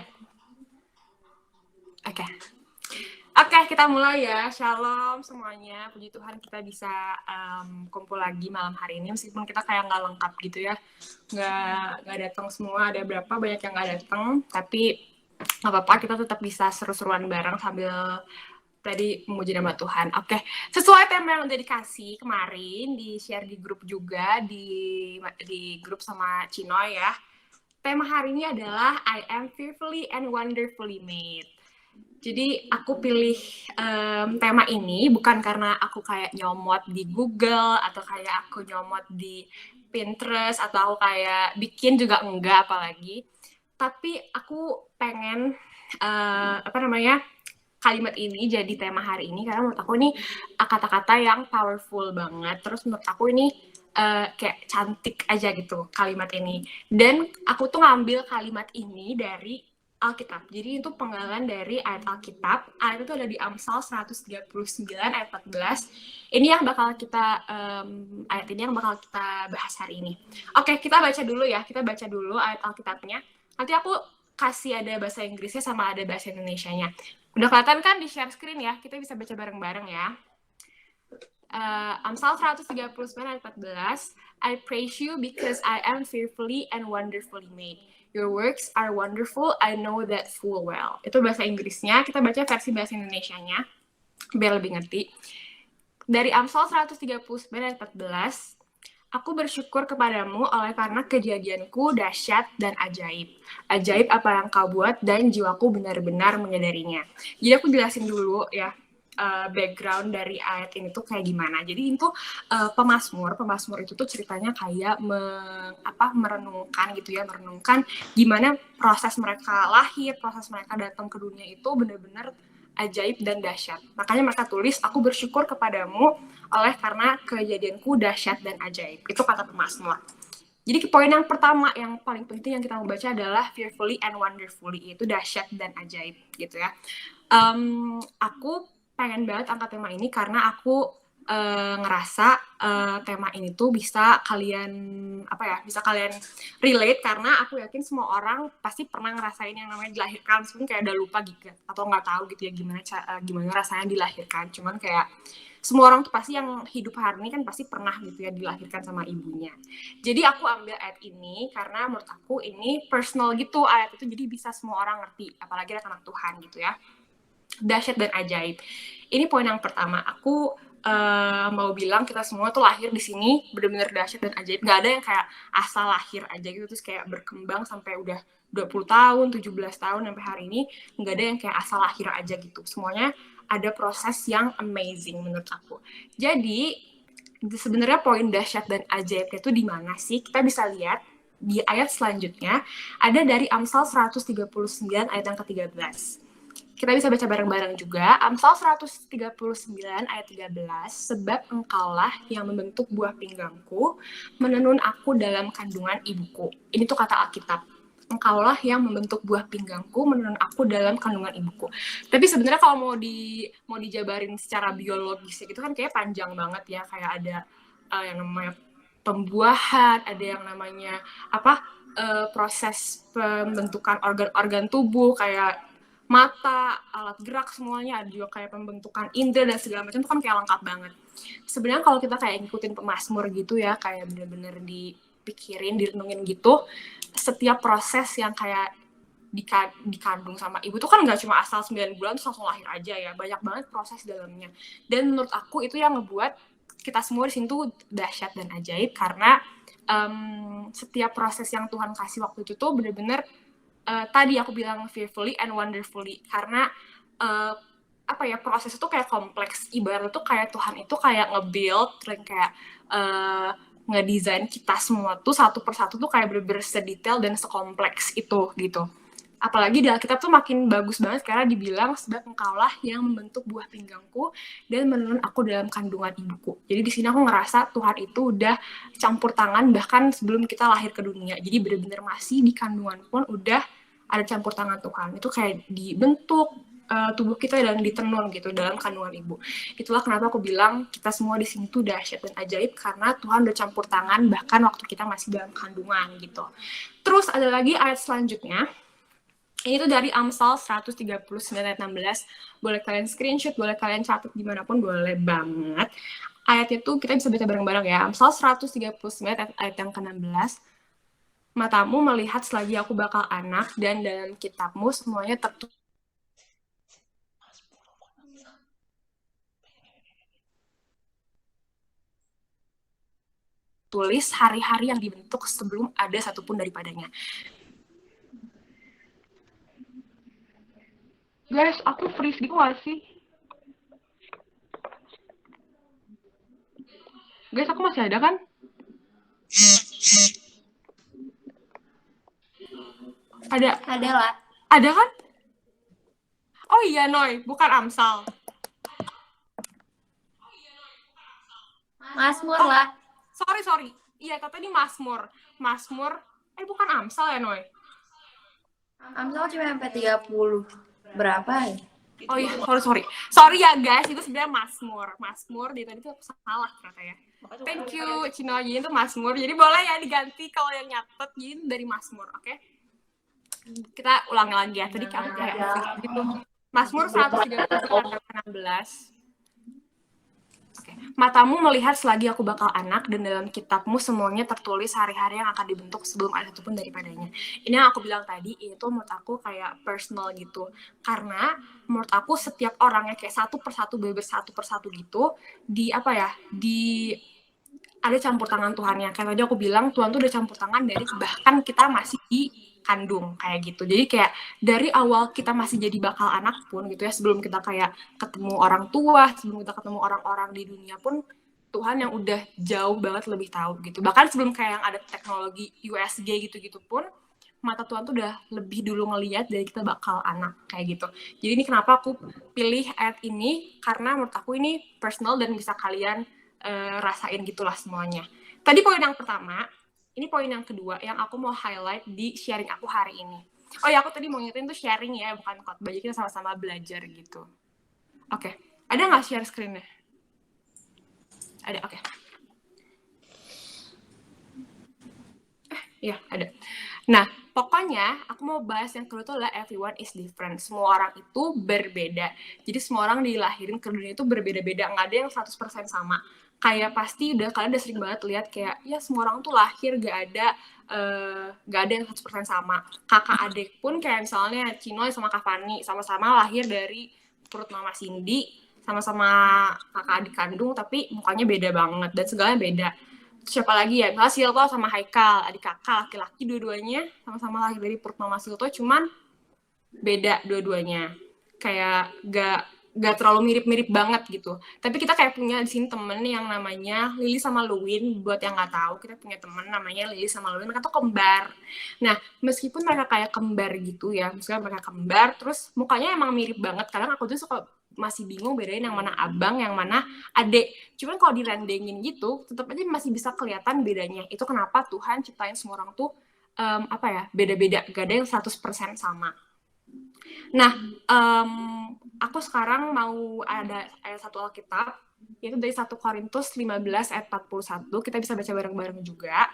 Oke, kita mulai ya. Shalom semuanya. Puji Tuhan kita bisa kumpul lagi malam hari ini. Meskipun kita kayak nggak lengkap gitu ya. Nggak datang semua. Ada berapa banyak yang nggak datang. Tapi nggak apa-apa. Kita tetap bisa seru-seruan bareng sambil tadi memuji nama Tuhan. Oke. Sesuai tema yang udah dikasih kemarin. Di-share di grup juga. Di grup sama Cinoy ya. Tema hari ini adalah I am fearfully and wonderfully made. Jadi aku pilih tema ini bukan karena aku kayak nyomot di Google atau kayak aku nyomot di Pinterest atau aku kayak bikin juga enggak apalagi. Tapi aku pengen kalimat ini jadi tema hari ini karena menurut aku ini kata-kata yang powerful banget. Terus menurut aku ini kayak cantik aja gitu kalimat ini. Dan aku tuh ngambil kalimat ini dari Alkitab. Jadi itu penggalan dari ayat Alkitab. Ayat itu ada di Amsal 139 ayat 14. Ini yang bakal kita ayat ini yang bakal kita bahas hari ini. Oke, kita baca dulu ya. Kita baca dulu ayat Alkitabnya. Nanti aku kasih ada bahasa Inggrisnya sama ada bahasa Indonesianya. Udah kelihatan kan di share screen ya? Kita bisa baca bareng-bareng ya. Amsal 139 ayat 14. I praise you because I am fearfully and wonderfully made. Your works are wonderful, I know that full well. Itu bahasa Inggrisnya, kita baca versi bahasa Indonesianya, biar lebih ngerti. Dari Amsal 139 ayat 14, aku bersyukur kepadamu oleh karena kejadianku dahsyat dan ajaib. Ajaib apa yang kau buat dan jiwaku benar-benar menyadarinya. Jadi aku jelasin dulu ya, background dari ayat ini tuh kayak gimana. Jadi itu Pemasmur itu tuh ceritanya kayak merenungkan gitu ya, merenungkan gimana proses mereka lahir, proses mereka datang ke dunia itu benar-benar ajaib dan dahsyat. Makanya mereka tulis, aku bersyukur kepadamu oleh karena kejadianku dahsyat dan ajaib. Itu kata Pemasmur. Jadi poin yang pertama yang paling penting yang kita mau baca adalah fearfully and wonderfully, itu dahsyat dan ajaib gitu ya. Aku pengen banget angkat tema ini karena aku ngerasa tema ini tuh bisa kalian relate, karena aku yakin semua orang pasti pernah ngerasain yang namanya dilahirkan, meskipun kayak udah lupa gitu atau nggak tahu gitu ya gimana rasanya dilahirkan. Cuman kayak semua orang tuh pasti yang hidup hari ini kan pasti pernah gitu ya dilahirkan sama ibunya. Jadi aku ambil ayat ini karena menurut aku ini personal gitu ayat itu, jadi bisa semua orang ngerti, apalagi anak Tuhan gitu ya. Dahsyat dan ajaib. Ini poin yang pertama. Aku mau bilang kita semua tuh lahir di sini benar-benar dahsyat dan ajaib. Gak ada yang kayak asal lahir aja gitu terus kayak berkembang sampai udah 20 tahun, 17 tahun sampai hari ini. Gak ada yang kayak asal lahir aja gitu. Semuanya ada proses yang amazing menurut aku. Jadi sebenarnya poin dahsyat dan ajaibnya itu di mana sih? Kita bisa lihat di ayat selanjutnya ada dari Amsal 139 ayat yang ke-13. Kita bisa baca bareng-bareng juga. Amsal 139 ayat 13, sebab engkaulah yang membentuk buah pinggangku, menenun aku dalam kandungan ibuku. Ini tuh kata Alkitab. Engkaulah yang membentuk buah pinggangku, menenun aku dalam kandungan ibuku. Tapi sebenarnya kalau mau dijabarin secara biologis gitu kan kayak panjang banget ya, kayak ada yang namanya pembuahan, ada yang namanya proses pembentukan organ-organ tubuh kayak mata, alat gerak, semuanya, ada juga kayak pembentukan indera dan segala macam, itu kan kayak lengkap banget. Sebenarnya kalau kita kayak ngikutin Pemasmur gitu ya, kayak bener-bener dipikirin, direnungin gitu, setiap proses yang kayak dikandung sama ibu tuh kan nggak cuma asal 9 bulan terus langsung lahir aja ya, banyak banget proses dalamnya. Dan menurut aku itu yang ngebuat kita semua di sini tuh dahsyat dan ajaib, karena setiap proses yang Tuhan kasih waktu itu tuh bener-bener tadi aku bilang fearfully and wonderfully, karena proses itu kayak kompleks. Ibarat tuh kayak Tuhan itu kayak nge-build dan kayak ngedesain kita semua tuh satu persatu tuh kayak bener-bener sedetail dan sekompleks itu gitu. Apalagi di Alkitab tuh makin bagus banget karena dibilang sebab engkaulah yang membentuk buah pinggangku dan menenun aku dalam kandungan ibuku. Jadi di sini aku ngerasa Tuhan itu udah campur tangan bahkan sebelum kita lahir ke dunia. Jadi bener-bener masih di kandungan pun udah ada campur tangan Tuhan. Itu kayak dibentuk tubuh kita dan ditenun gitu dalam kandungan ibu. Itulah kenapa aku bilang kita semua di sini tuh dahsyat dan ajaib, karena Tuhan udah campur tangan bahkan waktu kita masih dalam kandungan gitu. Terus ada lagi ayat selanjutnya. Ini tuh dari Amsal 139 ayat 16. Boleh kalian screenshot, boleh kalian catat dimanapun, boleh banget. Ayatnya tuh kita bisa baca bareng-bareng ya. Amsal 139 ayat yang ke-16. Matamu melihat selagi aku bakal anak, dan dalam kitabmu semuanya tertulis. Tulis hari-hari yang dibentuk sebelum ada satupun daripadanya. Guys, aku freeze gitu gak sih? Guys, aku masih ada kan? Ada lah. Ada kan? Oh iya, Noy, bukan Amsal. Mazmur lah. Sorry. Iya, kata ini Mazmur. Bukan Amsal ya, Noy? Amsal cuma sampai 30 berapa ya? Oh iya, sorry ya guys, itu sebenarnya Mazmur di tadi tuh aku salah ternyata ya. Thank you Cino, jadi itu Mazmur, jadi boleh ya diganti kalau yang nyatet jadi dari Mazmur, oke? Kita ulangi lagi ya, tadi aku kayak gitu. Mazmur 133:16. Oke. Matamu melihat selagi aku bakal anak, dan dalam kitabmu semuanya tertulis hari-hari yang akan dibentuk sebelum ada satupun daripadanya. Ini yang aku bilang tadi, itu menurut aku kayak personal gitu. Karena menurut aku setiap orangnya kayak satu persatu gitu, ada campur tangan Tuhannya. Kayak tadi aku bilang, Tuhan tuh udah campur tangan dari bahkan kita masih di kandung kayak gitu. Jadi kayak dari awal kita masih jadi bakal anak pun gitu ya, sebelum kita kayak ketemu orang tua, sebelum kita ketemu orang-orang di dunia pun, Tuhan yang udah jauh banget lebih tahu gitu. Bahkan sebelum kayak yang ada teknologi USG gitu-gitu pun, mata Tuhan tuh udah lebih dulu ngelihat dari kita bakal anak kayak gitu. Jadi ini kenapa aku pilih ayat ini, karena menurut aku ini personal dan bisa kalian rasain gitulah semuanya. Tadi poin yang pertama, ini poin yang kedua yang aku mau highlight di sharing aku hari ini. Oh ya, aku tadi mau ngingetin tuh sharing ya, bukan khotbah. Jadi kita sama-sama belajar gitu. Oke. Ada nggak share screen-nya? Ada, oke. Iya, ada. Nah, pokoknya aku mau bahas yang kedua itu adalah everyone is different. Semua orang itu berbeda. Jadi semua orang dilahirin ke dunia itu berbeda-beda. Nggak ada yang 100% sama. Kayak pasti kalian udah sering banget lihat kayak, ya semua orang tuh lahir gak ada yang 100% sama. Kakak adik pun kayak misalnya Cino sama Kak Fani, sama-sama lahir dari perut Mama Cindy, sama-sama kakak adik kandung, tapi mukanya beda banget, dan segalanya beda. Siapa lagi ya? Misalnya Silto sama Haikal, adik kakak, laki-laki dua-duanya, sama-sama lahir dari perut Mama Silto, cuman beda dua-duanya. Kayak gak terlalu mirip-mirip banget gitu. Tapi kita kayak punya di sini temen yang namanya Lily sama Luwin. Buat yang nggak tahu, kita punya temen namanya Lily sama Luwin. Mereka tuh kembar. Nah, meskipun mereka kayak kembar gitu ya, misalnya mereka kembar, terus mukanya emang mirip banget. Kadang aku tuh suka masih bingung bedain yang mana abang, yang mana adik. Cuman kalau dirandengin gitu, tetap aja masih bisa kelihatan bedanya. Itu kenapa Tuhan ciptain semua orang tuh beda-beda. Gak ada yang 100% sama. Nah, aku sekarang mau ada ayat satu Alkitab, yaitu dari 1 Korintus 15 ayat 41. Kita bisa baca bareng-bareng juga.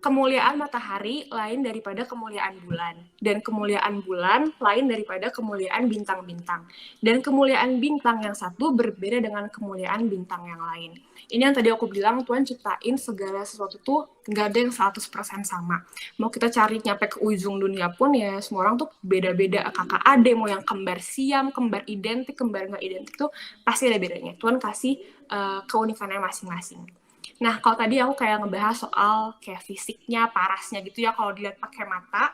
Kemuliaan matahari lain daripada kemuliaan bulan, dan kemuliaan bulan lain daripada kemuliaan bintang-bintang. Dan kemuliaan bintang yang satu berbeda dengan kemuliaan bintang yang lain. Ini yang tadi aku bilang, Tuhan ciptain segala sesuatu tuh nggak ada yang 100% sama. Mau kita cari nyampe ke ujung dunia pun ya semua orang tuh beda-beda. Kakak adik, mau yang kembar siam, kembar identik, kembar nggak identik tuh pasti ada bedanya. Tuhan kasih keunikannya masing-masing. Nah, kalau tadi aku kayak ngebahas soal kayak fisiknya, parasnya gitu ya, kalau dilihat pakai mata,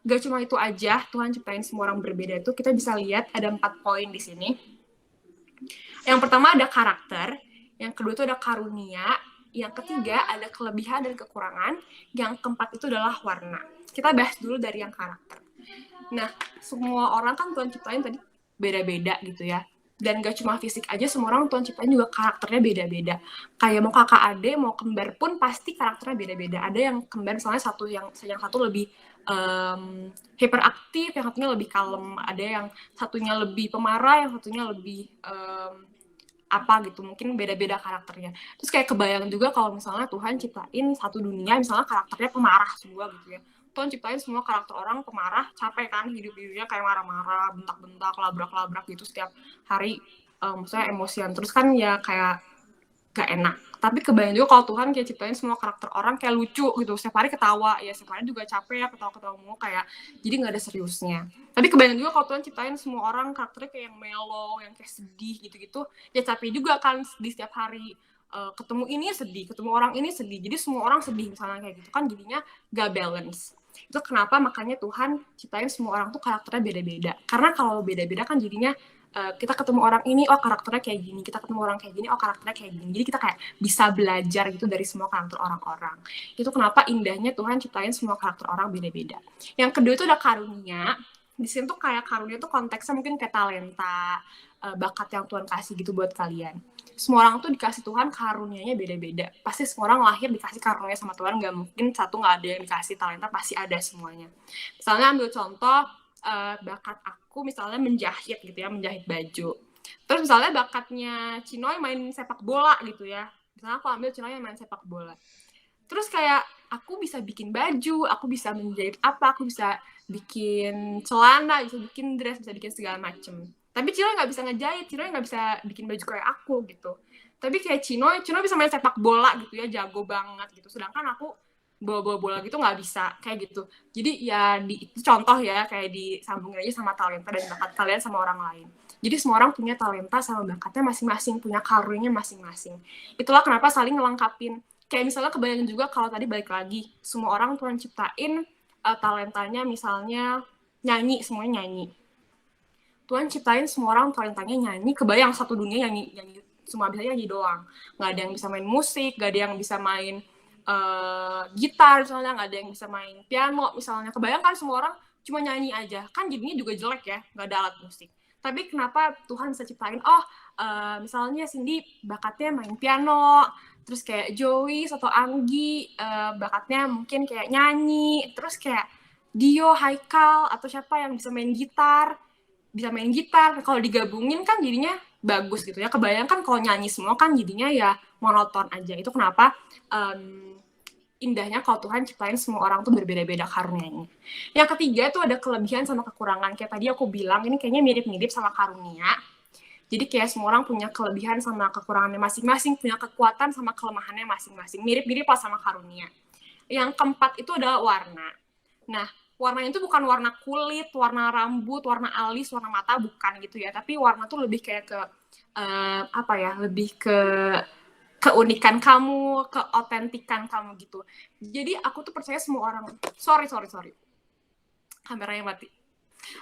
gak cuma itu aja, Tuhan ciptain semua orang berbeda itu, kita bisa lihat ada 4 poin di sini. Yang pertama ada karakter, yang kedua itu ada karunia, yang ketiga ada kelebihan dan kekurangan, yang keempat itu adalah warna. Kita bahas dulu dari yang karakter. Nah, semua orang kan Tuhan ciptain tadi beda-beda gitu ya. Dan gak cuma fisik aja, semua orang Tuhan ciptain juga karakternya beda-beda. Kayak mau kakak adik, mau kembar pun pasti karakternya beda-beda. Ada yang kembar misalnya yang satu lebih hiperaktif, yang satunya lebih kalem. Ada yang satunya lebih pemarah, yang satunya lebih mungkin beda-beda karakternya. Terus kayak kebayang juga kalau misalnya Tuhan ciptain satu dunia, misalnya karakternya pemarah semua gitu ya. Tuhan ciptain semua karakter orang pemarah, capek kan hidup-hidupnya kayak marah-marah, bentak-bentak, labrak-labrak gitu setiap hari, maksudnya emosian. Terus kan ya kayak gak enak. Tapi kebayang juga kalau Tuhan kayak ciptain semua karakter orang kayak lucu gitu, setiap hari ketawa, ya setiap hari juga capek ya, ketawa-ketawa mulu kayak, jadi gak ada seriusnya. Tapi kebayang juga kalau Tuhan ciptain semua orang karakternya kayak yang mellow, yang kayak sedih gitu-gitu, ya capek juga kan di setiap hari. Ketemu ini sedih, ketemu orang ini sedih, jadi semua orang sedih misalnya kayak gitu kan, jadinya gak balance. Itu kenapa makanya Tuhan ciptain semua orang tuh karakternya beda-beda. Karena kalau beda-beda kan jadinya kita ketemu orang ini, oh karakternya kayak gini, kita ketemu orang kayak gini, oh karakternya kayak gini. Jadi kita kayak bisa belajar gitu dari semua karakter orang-orang. Itu kenapa indahnya Tuhan ciptain semua karakter orang beda-beda. Yang kedua itu ada karunia. di sini tuh kayak karunia tuh konteksnya mungkin kayak talenta, bakat yang Tuhan kasih gitu buat kalian. Semua orang tuh dikasih Tuhan karunianya beda-beda. Pasti semua orang lahir dikasih karunia sama Tuhan, nggak mungkin satu nggak ada yang dikasih talenta, pasti ada semuanya. Misalnya ambil contoh, bakat aku misalnya menjahit gitu ya, menjahit baju. Terus misalnya bakatnya Cinoy main sepak bola gitu ya. Misalnya aku ambil Cinoy yang main sepak bola. Terus kayak aku bisa bikin baju, aku bisa menjahit apa, aku bisa bikin celana, bisa bikin dress, bisa bikin segala macem. Tapi Cinoy nggak bisa ngejahit, Cinoy nggak bisa bikin baju kayak aku gitu. Tapi kayak Cinoy bisa main sepak bola gitu ya, jago banget gitu. Sedangkan aku bawa bola gitu nggak bisa kayak gitu. Jadi ya itu contoh ya, kayak disambungin aja sama talenta dan bakat kalian sama orang lain. Jadi semua orang punya talenta sama bakatnya masing-masing, punya karunianya masing-masing. Itulah kenapa saling ngelengkapin. Kayak misalnya kebayang juga kalau tadi balik lagi, semua orang Tuhan ciptain talentanya misalnya nyanyi, semuanya nyanyi. Tuhan ciptain semua orang talentanya nyanyi, kebayang satu dunia nyanyi semua bisa nyanyi doang. Nggak ada yang bisa main musik, nggak ada yang bisa main gitar misalnya, nggak ada yang bisa main piano misalnya. Kebayangkan semua orang cuma nyanyi aja, kan jadinya juga jelek ya, nggak ada alat musik. Tapi kenapa Tuhan bisa ciptain, misalnya Cindy bakatnya main piano, terus kayak Joey atau Anggi bakatnya mungkin kayak nyanyi, terus kayak Dio, Haikal, atau siapa yang bisa main gitar, kalau digabungin kan jadinya bagus gitu ya. Kebayangkan kalau nyanyi semua kan jadinya ya monoton aja. Itu kenapa indahnya kalau Tuhan ciptain semua orang tuh berbeda-beda karunianya. Yang ketiga tuh ada kelebihan sama kekurangan. Kayak tadi aku bilang, ini kayaknya mirip-mirip sama karunia. Jadi kayak semua orang punya kelebihan sama kekurangannya masing-masing, punya kekuatan sama kelemahannya masing-masing. Mirip-mirip lah sama karunia. Yang keempat itu adalah warna. Nah, warnanya itu bukan warna kulit, warna rambut, warna alis, warna mata, bukan gitu ya. Tapi warna tuh lebih kayak ke lebih ke keunikan kamu, keotentikan kamu gitu. Jadi aku tuh percaya semua orang. Sorry. Kameranya mati.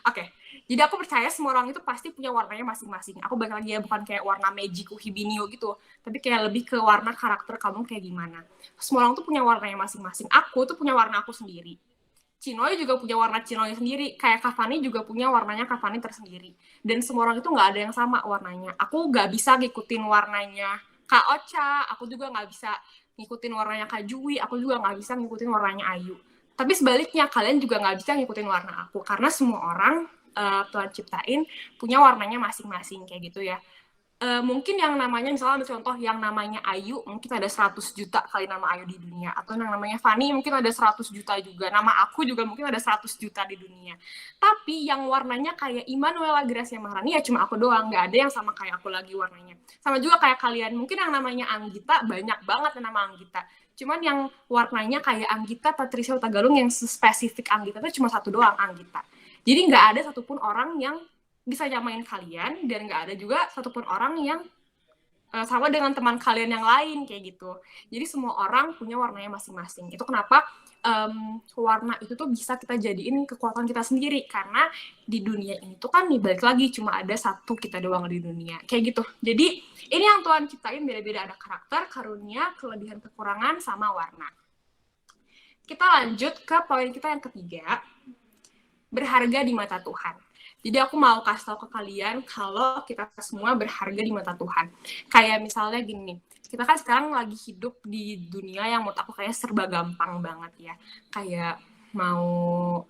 Oke. Jadi aku percaya semua orang itu pasti punya warnanya masing-masing. Aku balik lagi ya, bukan kayak warna Magiku Hibinio gitu, tapi kayak lebih ke warna karakter kamu kayak gimana. Semua orang tuh punya warnanya masing-masing. Aku tuh punya warna aku sendiri. Cinoy juga punya warna Cinoy sendiri. Kayak Kavani juga punya warnanya Kavani tersendiri. Dan semua orang itu nggak ada yang sama warnanya. Aku nggak bisa ngikutin warnanya Kak Ocha. Aku juga nggak bisa ngikutin warnanya Kak Jui. Aku juga nggak bisa ngikutin warnanya Ayu. Tapi sebaliknya, kalian juga nggak bisa ngikutin warna aku. Karena semua orang Tuhan ciptain punya warnanya masing-masing kayak gitu ya. Mungkin yang namanya, misalnya contoh yang namanya Ayu, mungkin ada 100 juta kali nama Ayu di dunia. Atau yang namanya Fani mungkin ada 100 juta juga. Nama aku juga mungkin ada 100 juta di dunia. Tapi yang warnanya kayak Immanuela Gracia Maharani ya cuma aku doang. Nggak ada yang sama kayak aku lagi warnanya. Sama juga kayak kalian. Mungkin yang namanya Anggita, banyak banget yang nama Anggita. Cuman yang warnanya kayak Anggita, Patricia Hutagalung, yang spesifik Anggita itu cuma satu doang, Anggita. Jadi nggak ada satupun orang yang bisa nyamain kalian, dan nggak ada juga satupun orang yang sama dengan teman kalian yang lain kayak gitu. Jadi semua orang punya warnanya masing-masing. Itu kenapa warna itu tuh bisa kita jadiin kekuatan kita sendiri, karena di dunia ini tuh kan balik lagi cuma ada satu kita doang di dunia kayak gitu. Jadi ini yang Tuhan ciptain beda-beda, ada karakter, karunia, kelebihan, kekurangan, sama warna. Kita lanjut ke poin kita yang ketiga, berharga di mata Tuhan. Jadi aku mau kasih tahu ke kalian kalau kita semua berharga di mata Tuhan. Kayak misalnya gini, kita kan sekarang lagi hidup di dunia yang menurut aku kayak serba gampang banget ya. Kayak mau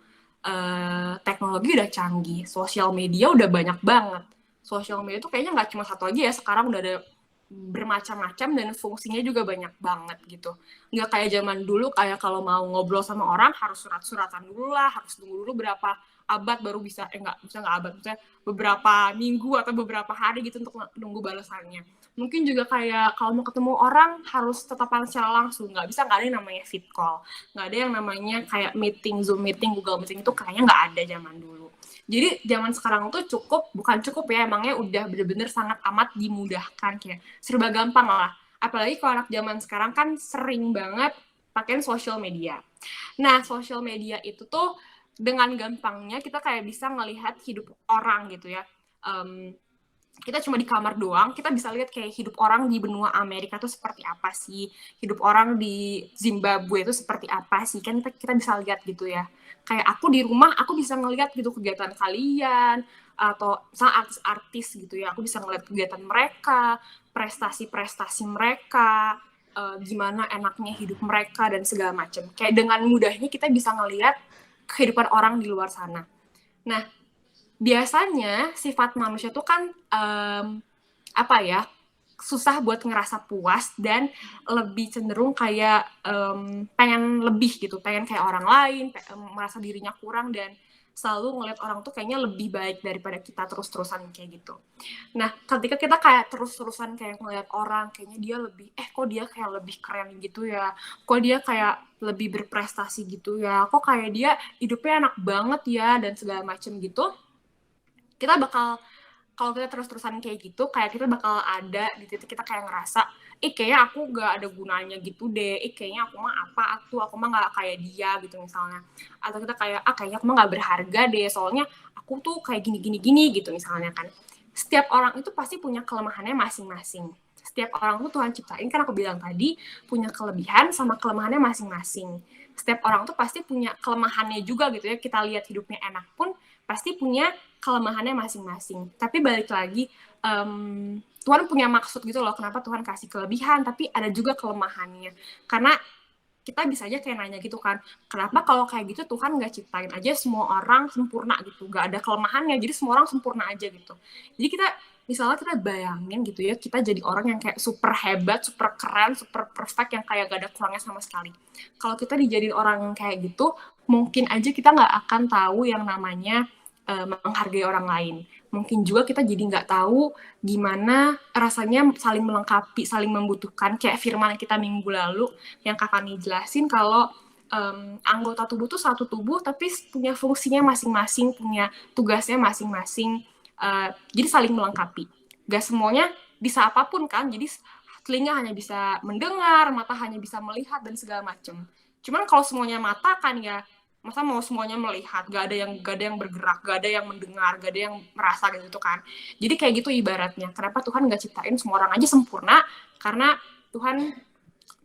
teknologi udah canggih, sosial media udah banyak banget. Sosial media tuh kayaknya nggak cuma satu aja ya, sekarang udah ada bermacam-macam dan fungsinya juga banyak banget gitu. Nggak kayak zaman dulu, kayak kalau mau ngobrol sama orang harus surat-suratan dulu lah, harus tunggu dulu berapa abad baru bisa, nggak abad, misalnya beberapa minggu atau beberapa hari gitu untuk nunggu balasannya. Mungkin juga kayak kalau mau ketemu orang harus tetapan secara langsung, nggak ada yang namanya fit call, nggak ada yang namanya kayak meeting, Zoom meeting, Google meeting, itu kayaknya nggak ada zaman dulu. Jadi zaman sekarang tuh bukan cukup ya, emangnya udah bener-bener sangat amat dimudahkan, kayak serba gampang lah. Apalagi kalau anak zaman sekarang kan sering banget pakai sosial media. Nah, sosial media itu tuh dengan gampangnya kita kayak bisa ngelihat hidup orang gitu ya. kita cuma di kamar doang, kita bisa lihat kayak hidup orang di benua Amerika tuh seperti apa sih, hidup orang di Zimbabwe itu seperti apa sih, kan kita bisa lihat gitu ya. Kayak aku di rumah, aku bisa ngelihat gitu kegiatan kalian, atau misalnya artis-artis gitu ya, aku bisa ngelihat kegiatan mereka, prestasi-prestasi mereka, gimana enaknya hidup mereka, dan segala macam. Kayak dengan mudahnya kita bisa ngelihat kehidupan orang di luar sana. Nah, biasanya sifat manusia tuh kan susah buat ngerasa puas dan lebih cenderung kayak pengen lebih gitu, pengen kayak orang lain, merasa dirinya kurang dan selalu ngeliat orang tuh kayaknya lebih baik daripada kita terus-terusan kayak gitu. Nah, ketika kita kayak terus-terusan kayak ngeliat orang, kayaknya dia lebih, kok dia kayak lebih keren gitu ya, kok dia kayak lebih berprestasi gitu ya, kok kayak dia hidupnya enak banget ya, dan segala macem gitu, kita bakal, kalau kita terus-terusan kayak gitu, kayak kita bakal ada di titik kita kayak ngerasa, kayaknya aku gak ada gunanya gitu deh, kayaknya aku mah aku mah gak kayak dia gitu misalnya. Atau kita kayak, kayaknya aku mah gak berharga deh, soalnya aku tuh kayak gini-gini gitu misalnya kan. Setiap orang itu pasti punya kelemahannya masing-masing. Setiap orang tuh Tuhan ciptain, kan aku bilang tadi, punya kelebihan sama kelemahannya masing-masing. Setiap orang tuh pasti punya kelemahannya juga gitu ya, kita lihat hidupnya enak pun, pasti punya kelemahannya masing-masing. Tapi balik lagi, Tuhan punya maksud gitu loh, kenapa Tuhan kasih kelebihan, tapi ada juga kelemahannya. Karena kita bisa aja kayak nanya gitu kan, kenapa kalau kayak gitu Tuhan nggak ciptain aja semua orang sempurna gitu, nggak ada kelemahannya, jadi semua orang sempurna aja gitu. Jadi misalnya kita bayangin gitu ya, kita jadi orang yang kayak super hebat, super keren, super perfect, yang kayak gak ada kurangnya sama sekali. Kalau kita dijadiin orang yang kayak gitu, mungkin aja kita nggak akan tahu yang namanya menghargai orang lain. Mungkin juga kita jadi nggak tahu gimana rasanya saling melengkapi, saling membutuhkan. Kayak firman kita minggu lalu yang kakak nih jelasin, kalau anggota tubuh tuh satu tubuh tapi punya fungsinya masing-masing, punya tugasnya masing-masing. Jadi saling melengkapi. Gak semuanya bisa apapun kan. Jadi telinga hanya bisa mendengar, mata hanya bisa melihat dan segala macam. Cuman kalau semuanya mata kan ya, masa mau semuanya melihat, gak ada yang bergerak, gak ada yang mendengar, gak ada yang merasa gitu kan. Jadi kayak gitu ibaratnya. Kenapa Tuhan gak ciptain semua orang aja sempurna? Karena Tuhan